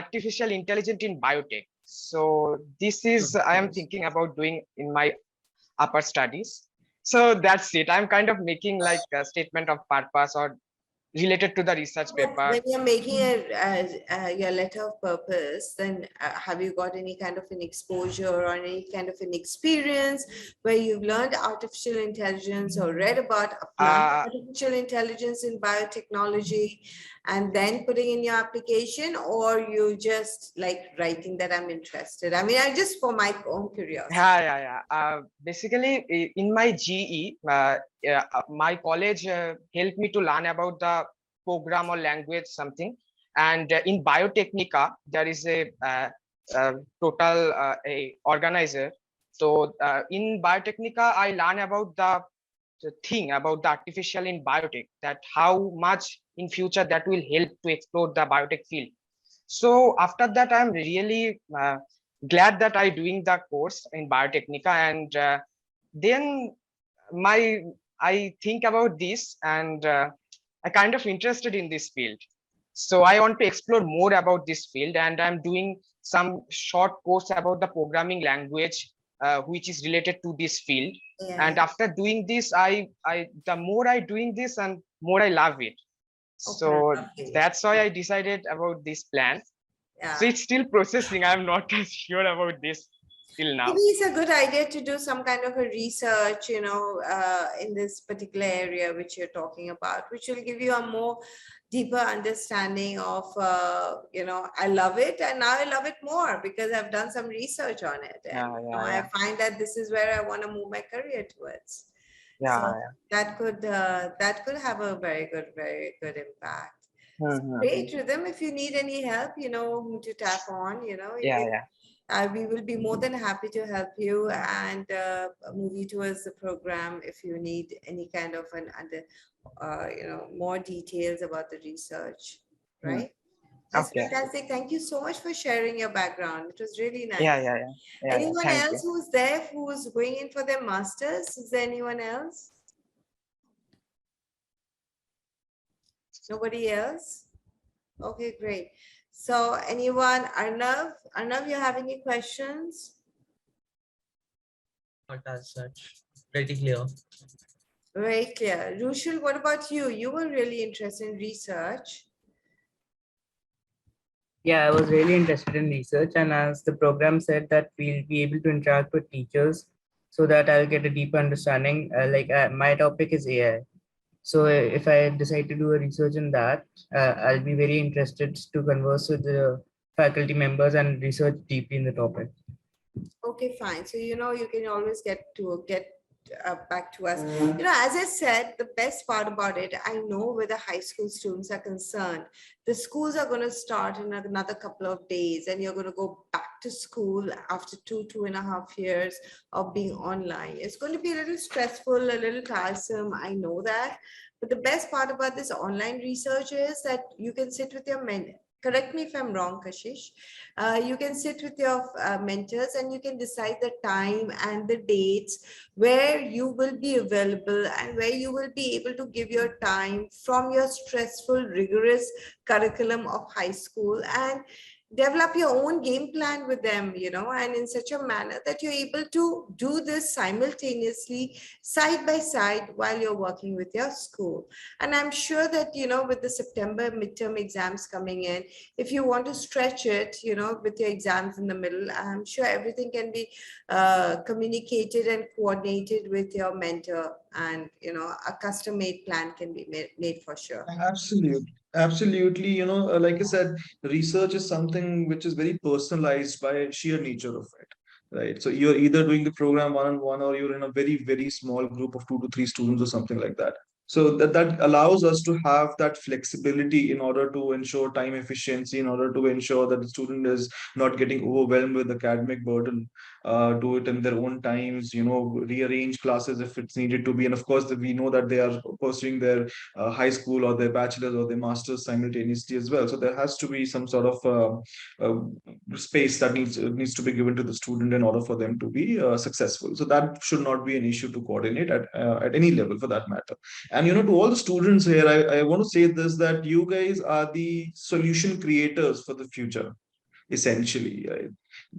artificial intelligence in biotech. So this is I am thinking about doing in my upper studies. So that's it. I'm kind of making like a statement of purpose or related to the research But paper. when you're making your letter of purpose, then have you got any kind of an exposure or any kind of an experience where you've learned artificial intelligence or read about applying Uh, artificial intelligence in biotechnology and then putting in your application, or you just like writing that I'm interested? I mean, I just for my own curiosity. yeah. Basically, in my GE, my college helped me to learn about the program or language something. And in Biotechnica, there is a total a organizer. So in Biotechnica, I learn about the thing about the artificial in biotech, that how much in future that will help to explore the biotech field. So after that, I'm really glad that I doing the course in biotechnica, and then my I think about this, and I kind of interested in this field. So I want to explore more about this field, and I'm doing some short course about the programming language, which is related to this field. And Yeah. after doing this, I the more I doing this, and more I love it. Okay. So Lovely. that's why I decided about this plan. So Yeah. it's still processing. I'm not sure about this till Maybe now. it's a good idea to do some kind of a research, in this particular area which you're talking about, which will give you a more deeper understanding of, I love it, and now I love it more because I've done some research on it, and I Yeah. find that this is where I want to move my career towards. So Yeah. that could have a very good impact. So Hmm. great, Rhythm. If you need any help, you know who to tap on. You Yeah. We will be more than happy to help you and move you towards the program if you need any kind of more details about the research, right? That's Okay. fantastic. Thank you so much for sharing your background. It was really nice. Yeah. Anyone Thank else you. who's there who's going in for their masters? Is there anyone else? Nobody else? Okay, great. So anyone, Arnav, you have any questions? Not as such. Pretty clear. Very clear. Rushil, what about you? You were really interested in research. Yeah, I was really interested in research, and as the program said that we'll be able to interact with teachers so that I'll get a deeper understanding. My topic is AI. So if I decide to do a research in that, I'll be very interested to converse with the faculty members and research deeply in the topic. Okay, fine. So, you can always get back to us. As I said, the best part about it, I know where the high school students are concerned. The schools are going to start in another couple of days, and you're going to go back to school after 2.5 years of being online. It's going to be a little stressful, a little tiresome. I know that. But the best part about this online research is that you can sit with your correct me if I'm wrong, Kashish. You can sit with your mentors and you can decide the time and the dates where you will be available and where you will be able to give your time from your stressful, rigorous curriculum of high school and develop your own game plan with them, and in such a manner that you're able to do this simultaneously side by side while you're working with your school. And I'm sure that, with the September midterm exams coming in, if you want to stretch it, with your exams in the middle, I'm sure everything can be communicated and coordinated with your mentor, and, a custom made plan can be made for sure. Absolutely. Like I said, research is something which is very personalized by sheer nature of it. Right. So you're either doing the program one-on-one or you're in a very, very small group of 2 to 3 students or something like that. So that allows us to have that flexibility in order to ensure time efficiency, in order to ensure that the student is not getting overwhelmed with academic burden. Do it in their own times, rearrange classes if it's needed to be. And of course, we know that they are pursuing their high school or their bachelor's or their master's simultaneously as well. So there has to be some sort of space that needs to be given to the student in order for them to be successful. So that should not be an issue to coordinate at any level for that matter. And to all the students here, I want to say this, that you guys are the solution creators for the future, essentially.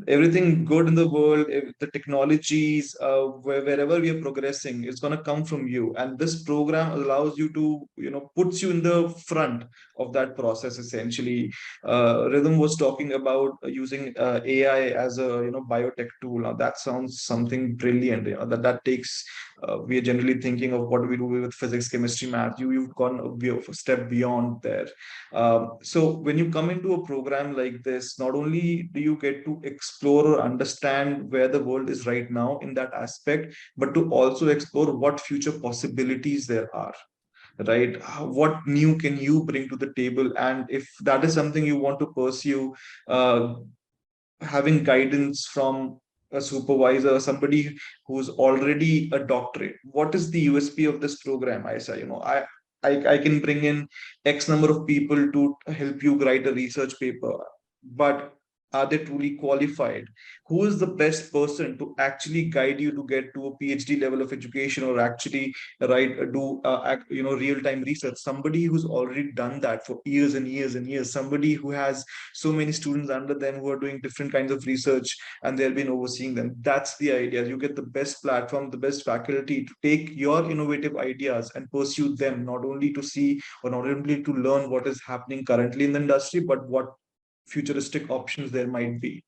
Everything good in the world, the technologies, wherever we are progressing, it's going to come from you. And this program allows you to, puts you in the front of that process, essentially. Rhythm was talking about using AI as a, biotech tool. Now that sounds something brilliant. That takes, we are generally thinking of what do we do with physics, chemistry, math. You've gone a step beyond there. So when you come into a program like this, not only do you get to explore or understand where the world is right now in that aspect, but to also explore what future possibilities there are, right? What new can you bring to the table? And if that is something you want to pursue, uh, having guidance from a supervisor, somebody who's already a doctorate. What is the USP of this program, Aisa? I can bring in X number of people to help you write a research paper, but are they truly qualified? Who is the best person to actually guide you to get to a PhD level of education, or actually do real-time research? Somebody who's already done that for years and years and years. Somebody who has so many students under them who are doing different kinds of research, and they've been overseeing them. That's the idea. You get the best platform, the best faculty to take your innovative ideas and pursue them, not only to see or not only to learn what is happening currently in the industry, but what futuristic options there might be,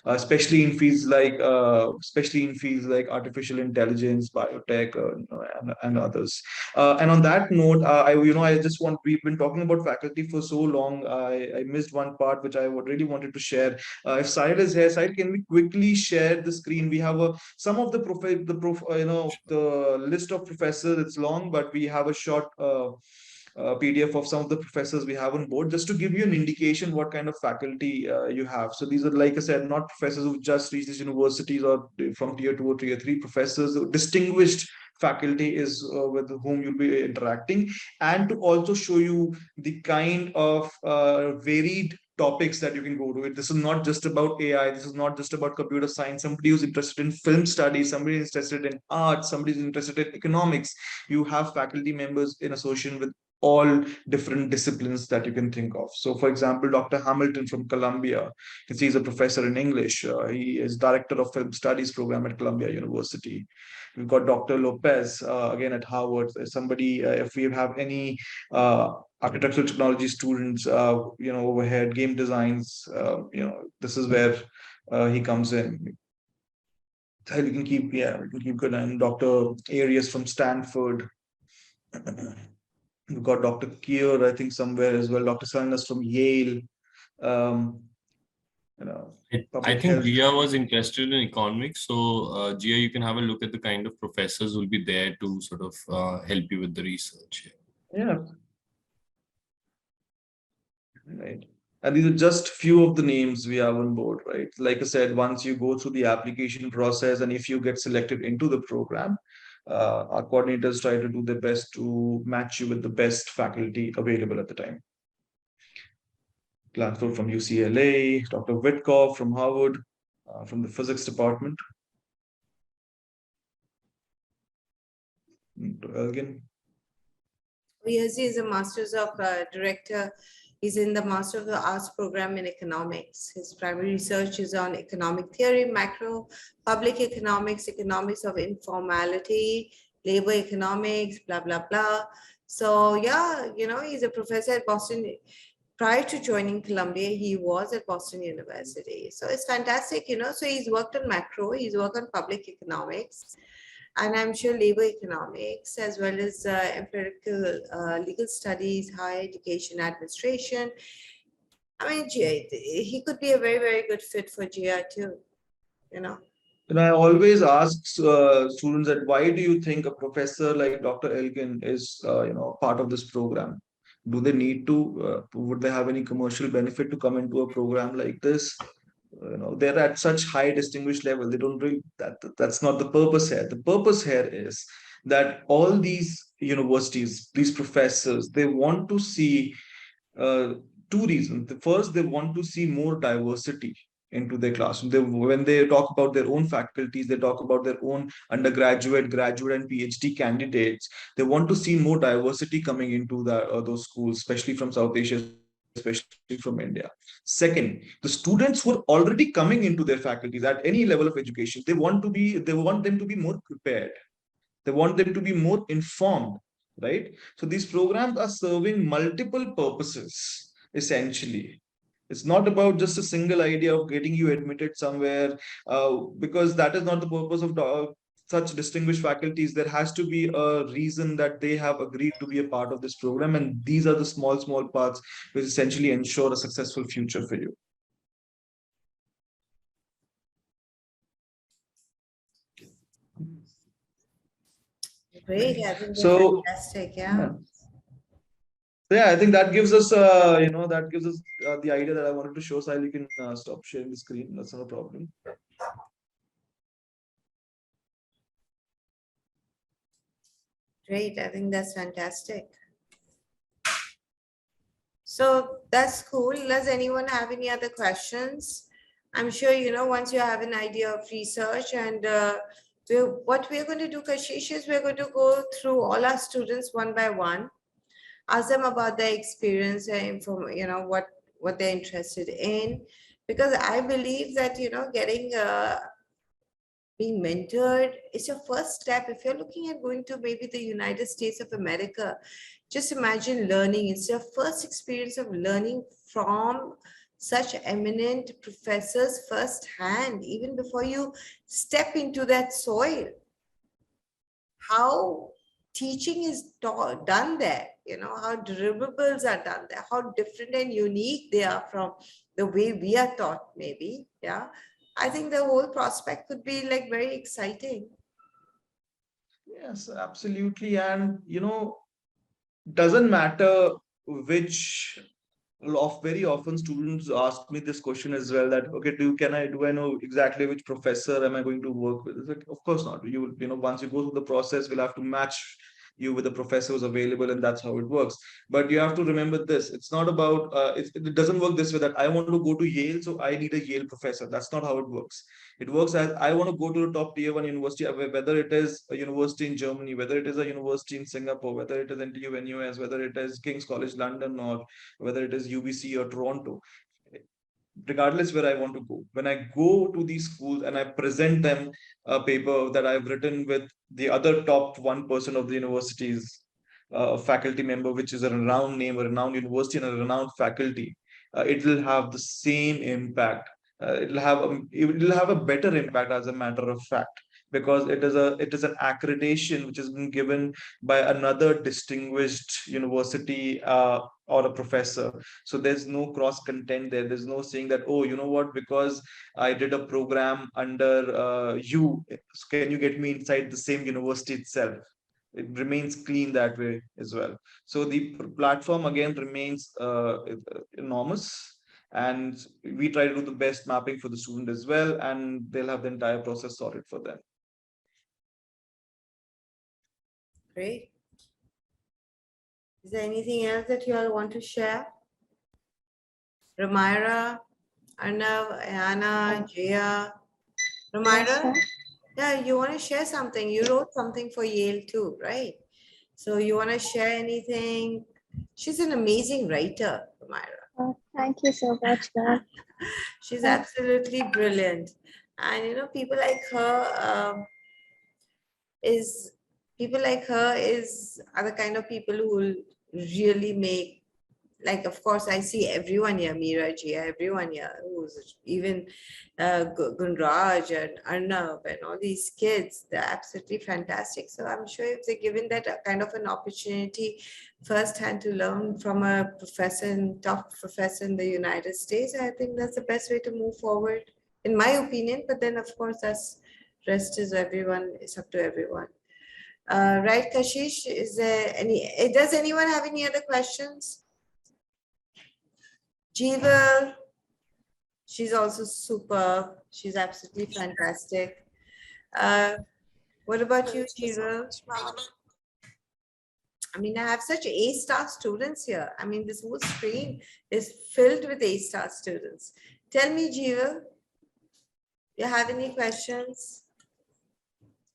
especially in fields like artificial intelligence, biotech, and others. And on that note, I just want, we've been talking about faculty for so long. I missed one part which I would really wanted to share. If Sahil is here, Sahil, can we quickly share the screen? We have some of the list of professors. It's long, but we have a short PDF of some of the professors we have on board, just to give you an indication what kind of faculty you have. So these are, like I said, not professors who just reached these universities or from tier 2 or tier 3. Professors, distinguished faculty is with whom you'll be interacting, and to also show you the kind of varied topics that you can go to. This is not just about AI. This is not just about computer science. Somebody who's interested in film studies, somebody who's interested in art, somebody who's interested in economics. You have faculty members in association with all different disciplines that you can think of. So, for example, Dr. Hamilton from Columbia, he's a professor in English. He is director of film studies program at Columbia University. We've got Dr. Lopez, again at Harvard. Somebody, if we have any architectural technology students, overhead game designs, this is where he comes in. We can keep good. And Dr. Arias from Stanford. We've got Dr. Kier, I think, somewhere as well. Dr. Salinas from Yale. I think Gia was interested in economics. So Gia, you can have a look at the kind of professors who will be there to sort of help you with the research. Yeah. Right. And these are just few of the names we have on board, right? Like I said, once you go through the application process and if you get selected into the program, our coordinators try to do their best to match you with the best faculty available at the time. Glanford from UCLA, Dr. Witkoff from Harvard, from the physics department. Elgin. Yes, he is a Master's of Director. He's in the Master of the Arts program in economics. His primary research is on economic theory, macro, public economics, economics of informality, labor economics, blah, blah, blah. So yeah, he's a professor at Boston. Prior to joining Columbia, he was at Boston University. So it's fantastic, So he's worked on macro, he's worked on public economics, and I'm sure labor economics, as well as empirical legal studies, higher education administration. I mean, he could be a very, very good fit for GI too, And I always ask students that why do you think a professor like Dr. Elgin is, part of this program? Do they need to, would they have any commercial benefit to come into a program like this? They're at such high distinguished level. They don't really, that's not the purpose here. The purpose here is that all these universities, these professors, they want to see two reasons. The first, they want to see more diversity into their classroom. When they talk about their own faculties, they talk about their own undergraduate, graduate, and PhD candidates. They want to see more diversity coming into those schools, especially from South Asia, especially from India. Second, the students who are already coming into their faculties at any level of education, they want them to be more prepared. They want them to be more informed, right? So these programs are serving multiple purposes, essentially. It's not about just a single idea of getting you admitted somewhere, because that is not the purpose of such distinguished faculties. There has to be a reason that they have agreed to be a part of this program. And these are the small, small parts which essentially ensure a successful future for you. Great, I think that's fantastic, yeah. Yeah, I think that gives us, the idea that I wanted to show. So you can stop sharing the screen. That's not a problem. Great, I think that's fantastic. So that's cool. Does anyone have any other questions? I'm sure, once you have an idea of research and what we're going to do, Kashish, is we're going to go through all our students one by one, ask them about their experience and what they're interested in, because I believe that getting being mentored is your first step. If you're looking at going to maybe the United States of America, just imagine learning. It's your first experience of learning from such eminent professors firsthand, even before you step into that soil. How teaching is done there, how deliverables are done there, how different and unique they are from the way we are taught, maybe. Yeah, I think the whole prospect could be like very exciting. Yes, absolutely. And doesn't matter which very often students ask me this question as well, that okay, do I know exactly which professor am I going to work with? It's like, of course not. You know, once you go through the process, we'll have to match you with the professor who's available, and that's how it works. But you have to remember this: it's not about it doesn't work this way, that I want to go to Yale, so I need a Yale professor. That's not how it works. It works as I want to go to a top tier one university, whether it is a university in Germany, whether it is a university in Singapore, whether it is NTU, NUS, whether it is King's College London, or whether it is UBC or Toronto. Regardless where I want to go, when I go to these schools and I present them a paper that I've written with the other top 1% of the university's faculty member, which is a renowned name, a renowned university, and a renowned faculty, it will have the same impact. It will have a better impact, as a matter of fact, because it is an accreditation which has been given by another distinguished university, or a professor. So there's no cross content there. There's no saying that, oh, you know what, because I did a program under you, can you get me inside the same university itself? It remains clean that way as well. So the platform again remains enormous, and we try to do the best mapping for the student as well, and they'll have the entire process sorted for them. Great. Is there anything else that you all want to share? Ramira, Arnav, Anna, Jia. Ramira, yeah, you want to share something? You wrote something for Yale too, right? So you want to share anything? She's an amazing writer, Ramira. Thank you so much, ma'am. She's absolutely brilliant. And you know, people like her are the kind of people who will really make, like, of course, I see everyone here, Meera, Jia, everyone here, who's even Gunraj and Arnav and all these kids, they're absolutely fantastic. So I'm sure if they're given that kind of an opportunity firsthand to learn from a top professor in the United States, I think that's the best way to move forward, in my opinion. But then, of course, rest is up to everyone. Right, Kashish, does anyone have any other questions? Jeeval, she's also superb. She's absolutely fantastic. What about you, Jeeval? I mean, I have such A-star students here. I mean, this whole screen is filled with A-star students. Tell me, Jeeval, you have any questions?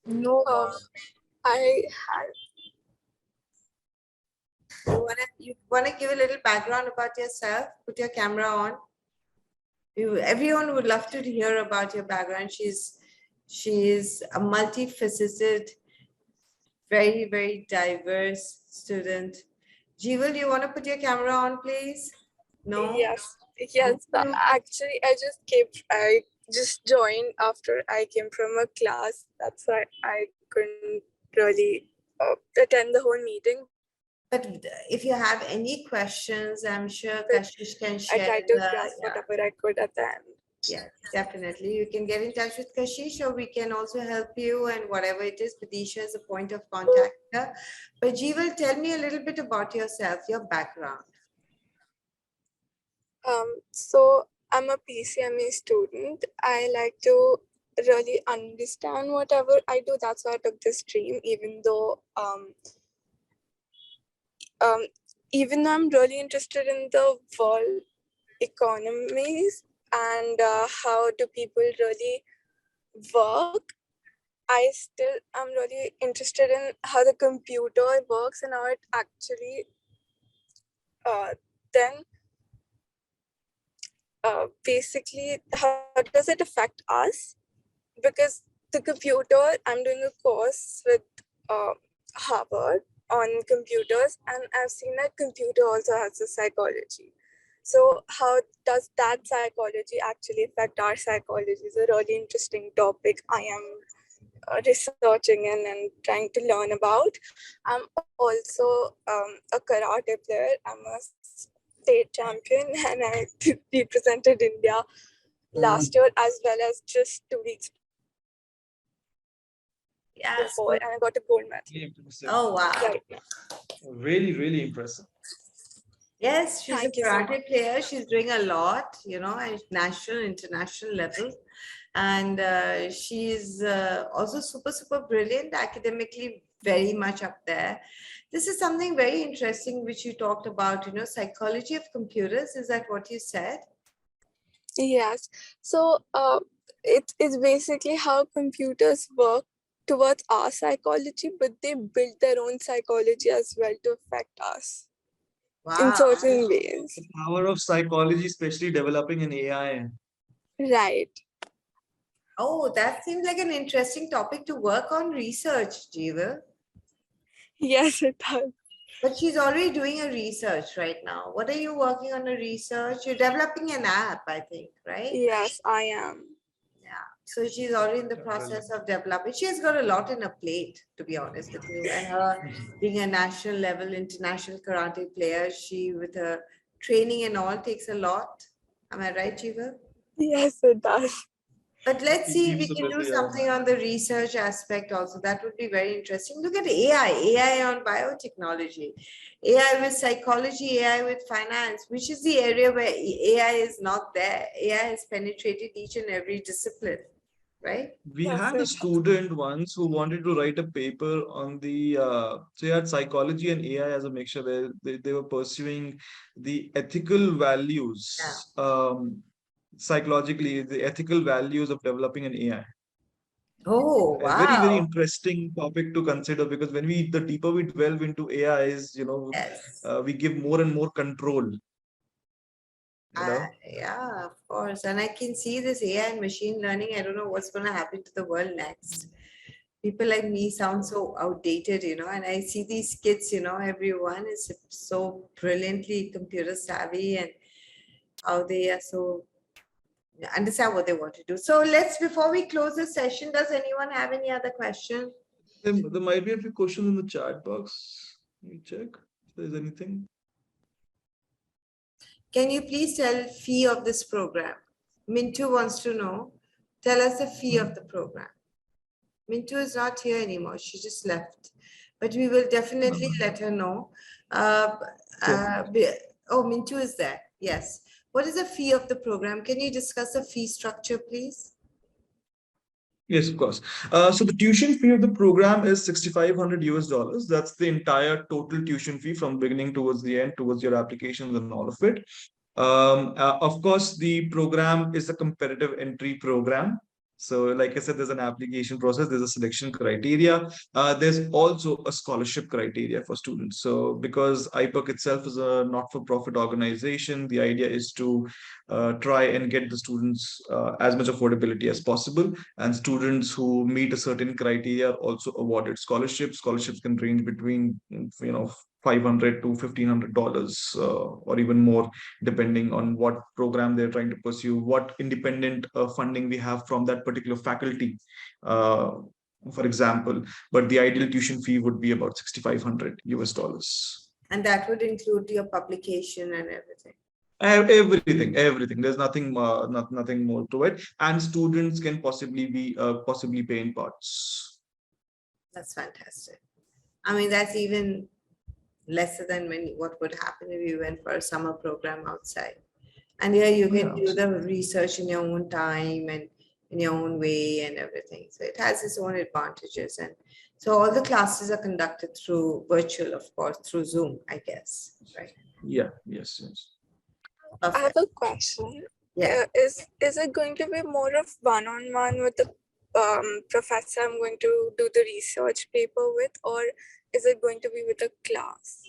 No, I had. You wanna give a little background about yourself? Put your camera on. Everyone would love to hear about your background. She's a multifaceted, very, very diverse student. Jeeval, do you want to put your camera on, please? No? Yes. Actually, I just joined after I came from a class. That's why I couldn't really attend the whole meeting. But if you have any questions, I'm sure Kashish can share. I tried to grasp whatever I could at the end. Yeah, definitely. You can get in touch with Kashish, or we can also help you, and whatever it is, Vidisha is a point of contact here. But Jeeval, tell me a little bit about yourself, your background. So I'm a PCME student. I like to really understand whatever I do. That's why I took this stream, even though I'm really interested in the world economies and how do people really work. I still am really interested in how the computer works and how it actually basically how does it affect us, because the computer, I'm doing a course with Harvard on computers, and I've seen that computer also has a psychology. So how does that psychology actually affect our psychology is a really interesting topic I am researching in and trying to learn about. I'm also a karate player. I'm a state champion and I represented India last year as well as just 2 weeks. Yes. before, and I got a gold medal. Really impressive. Oh, wow. Right. Really, really impressive. Yes, she's Thank a you so karate player. She's doing a lot, at national, international level. And she's also super, super brilliant, academically very much up there. This is something very interesting, which you talked about, psychology of computers. Is that what you said? Yes. So it's basically how computers work towards our psychology, but they build their own psychology as well to affect us in Wow. certain ways. The power of psychology, especially developing an AI. Right. Oh, that seems like an interesting topic to work on research, Jeeva. Yes, it does. But she's already doing a research right now. What are you working on a research? You're developing an app, I think, right? Yes, I am. Yeah. So she's already in the process of developing. She's got a lot in her plate, to be honest with you. And her being a national level, international karate player, she with her training and all takes a lot. Am I right, Jeeva? Yes, it does. But let's see if we Keeps can do busy, something on the research aspect also. That would be very interesting. Look at AI on biotechnology, AI with psychology, AI with finance, which is the area where AI is not there. AI has penetrated each and every discipline, right? We Yes, had a it- student once who wanted to write a paper on the, so you had psychology and AI as a mixture where they were pursuing the ethical values, psychologically, the ethical values of developing an AI. Oh, A very, very wow. interesting topic to consider, because when the deeper we delve into AIs, Yes. we give more and more control. Yeah, of course. And I can see this AI and machine learning. I don't know what's going to happen to the world next. People like me sound so outdated, and I see these kids, everyone is so brilliantly computer savvy and how they are so understand what they want to do. So before we close the session, does anyone have any other question? There might be a few questions in the chat box. Let me check if there's anything. Can you please tell fee of this program? Mintu wants to know. Tell us the fee of the program. Mintu is not here anymore. She just left. But we will definitely let her know. Oh, Mintu is there. Yes. What is the fee of the program? Can you discuss the fee structure, please? Yes, of course. So the tuition fee of the program is $6,500. That's the entire total tuition fee from beginning towards the end, towards your applications and all of it. Of course, the program is a competitive entry program. So like I said, there's an application process, there's a selection criteria. There's also a scholarship criteria for students. So because IPERC itself is a not-for-profit organization, the idea is to try and get the students as much affordability as possible. And students who meet a certain criteria are also awarded scholarships. Scholarships can range between, $500 to $1,500 or even more, depending on what program they're trying to pursue, what independent funding we have from that particular faculty, for example. But the ideal tuition fee would be about $6,500. And that would include your publication and everything. Everything. There's nothing, nothing more to it, and students can possibly pay in parts. That's fantastic. I mean, that's even lesser than what would happen if you went for a summer program outside. And here you can do the research in your own time and in your own way and everything. So it has its own advantages. And so all the classes are conducted through virtual, of course, through Zoom, I guess, right? Yeah, yes. Perfect. I have a question. Yeah. Is it going to be more of one-on-one with the professor I'm going to do the research paper with, or is it going to be with a class?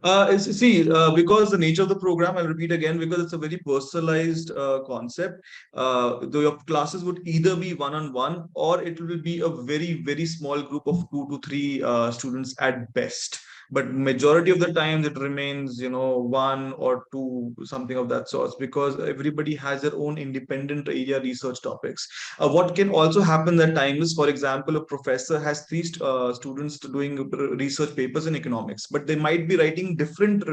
Because the nature of the program, I'll repeat again, because it's a very personalized concept. Your classes would either be one-on-one, or it will be a very, very small group of 2 to 3 students at best. but majority of the times it remains, one or two, something of that sort, because everybody has their own independent area research topics. What can also happen at times is, for example, a professor has three students doing research papers in economics, but they might be writing different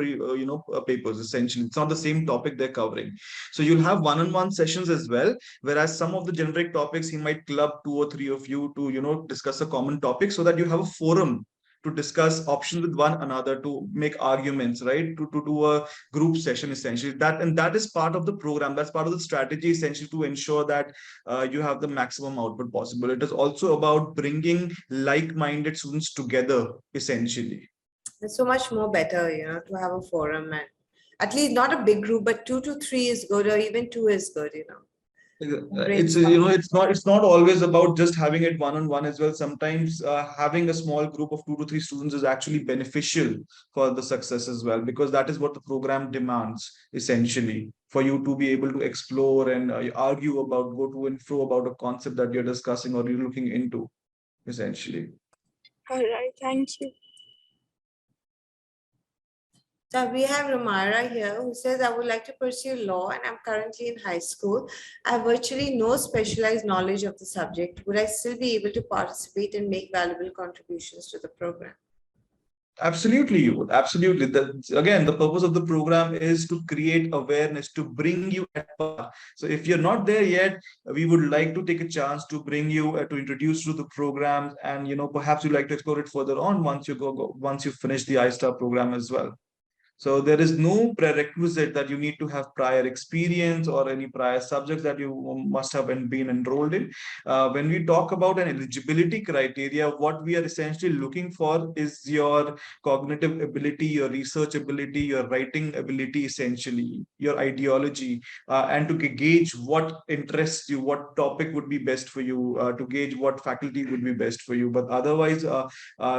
papers. Essentially, it's not the same topic they're covering. So you'll have one-on-one sessions as well, whereas some of the generic topics he might club two or three of you to discuss a common topic, so that you have a forum to discuss options with one another, to make arguments, right? To do a group session, essentially. That is part of the program. That's part of the strategy, essentially, to ensure that you have the maximum output possible. It is also about bringing like-minded students together, essentially. It's so much more better, to have a forum, and at least not a big group, but 2 to 3 is good, or even 2 is good, It's not always about just having it one-on-one as well. Sometimes having a small group of 2 to 3 students is actually beneficial for the success as well, because that is what the program demands, essentially, for you to be able to explore and argue about, go to and fro about a concept that you're discussing or you're looking into, essentially. All right, thank you. So we have Romara here, who says, I would like to pursue law and I'm currently in high school. I have virtually no specialized knowledge of the subject. Would I still be able to participate and make valuable contributions to the program? Absolutely, you would. Absolutely. Again, the purpose of the program is to create awareness, to bring you at par. So if you're not there yet, we would like to take a chance to bring you, to introduce you to the program, and perhaps you'd like to explore it further on once you once you finish the iStar program as well. So there is no prerequisite that you need to have prior experience or any prior subjects that you must have been enrolled in. When we talk about an eligibility criteria, what we are essentially looking for is your cognitive ability, your research ability, your writing ability, essentially, your ideology, and to gauge what interests you, what topic would be best for you, to gauge what faculty would be best for you. But otherwise,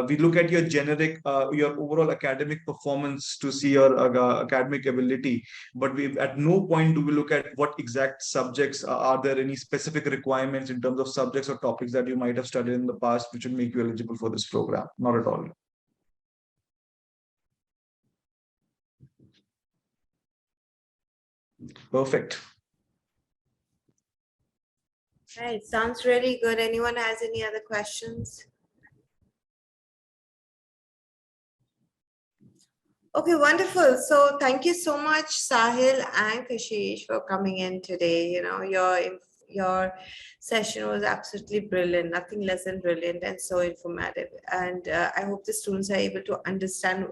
we look at your generic, your overall academic performance to see your academic ability, but we at no point do we look at what exact subjects are there any specific requirements in terms of subjects or topics that you might have studied in the past which would make you eligible for this program. Not at all. Perfect. Right, sounds really good. Anyone has any other questions? Okay, wonderful. So thank you so much, Sahil and Kashish, for coming in today. Your session was absolutely brilliant, nothing less than brilliant, and so informative. And I hope the students are able to understand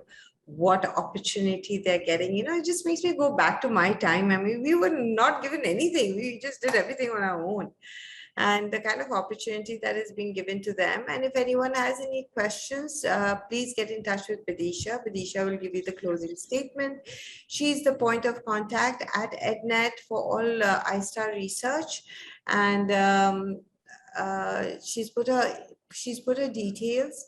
what opportunity they're getting. It just makes me go back to my time. I mean, we were not given anything. We just did everything on our own. And the kind of opportunity that is being given to them. And if anyone has any questions, please get in touch with Vidisha. Vidisha will give you the closing statement. She's the point of contact at EdNet for all iStar research. And she's put her details.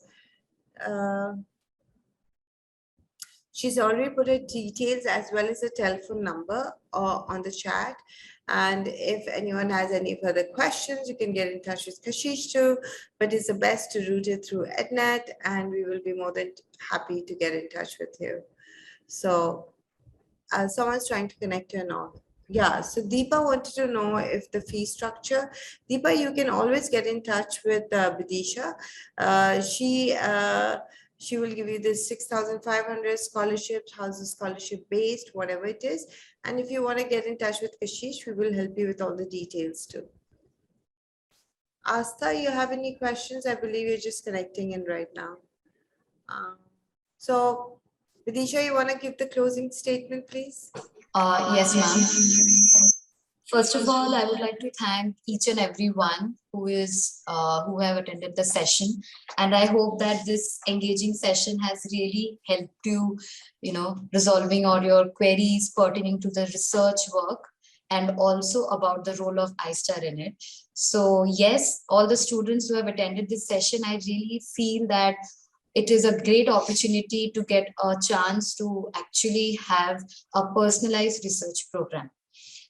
She's already put her details as well as a telephone number on the chat. And if anyone has any further questions, you can get in touch with Kashish too, but it's the best to route it through EdNet, and we will be more than happy to get in touch with you. So someone's trying to connect you now. Yeah, so Deepa wanted to know if the fee structure. Deepa, you can always get in touch with Vidisha. She will give you this 6,500 scholarships, how's the scholarship based, whatever it is. And if you want to get in touch with Kashish, we will help you with all the details too. Asta, you have any questions? I believe you're just connecting in right now. So, Vidisha, you want to give the closing statement, please? Yes, ma'am. First of all, I would like to thank each and everyone who have attended the session, and I hope that this engaging session has really helped you, resolving all your queries pertaining to the research work and also about the role of iStar in it. So yes, all the students who have attended this session, I really feel that it is a great opportunity to get a chance to actually have a personalized research program.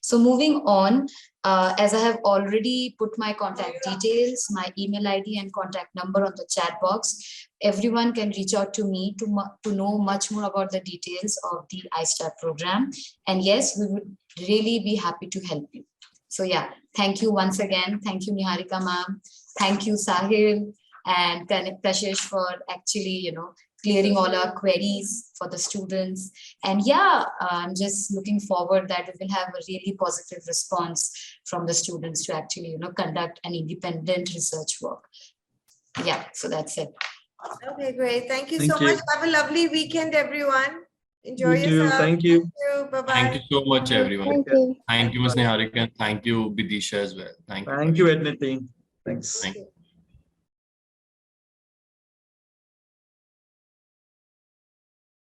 So moving on, As I have already put my contact details, my email ID and contact number on the chat box, everyone can reach out to me to know much more about the details of the iStar program. And yes, we would really be happy to help you. So yeah, thank you once again. Thank you, Niharika ma'am. Thank you, Sahil and Kashish for actually, clearing all our queries for the students. And yeah, I'm just looking forward that we will have a really positive response from the students to actually, conduct an independent research work. Yeah, so that's it. Okay, great. Thank you Thank so you. much. Have a lovely weekend, everyone. Enjoy You too. yourself. Thank you. Bye-bye. Thank you so much, everyone. Thank you. Thank you, Ms. Niharika, and thank you, Bidisha, as well. Thank you. Thank you, EdNet team. Thanks. Thank you.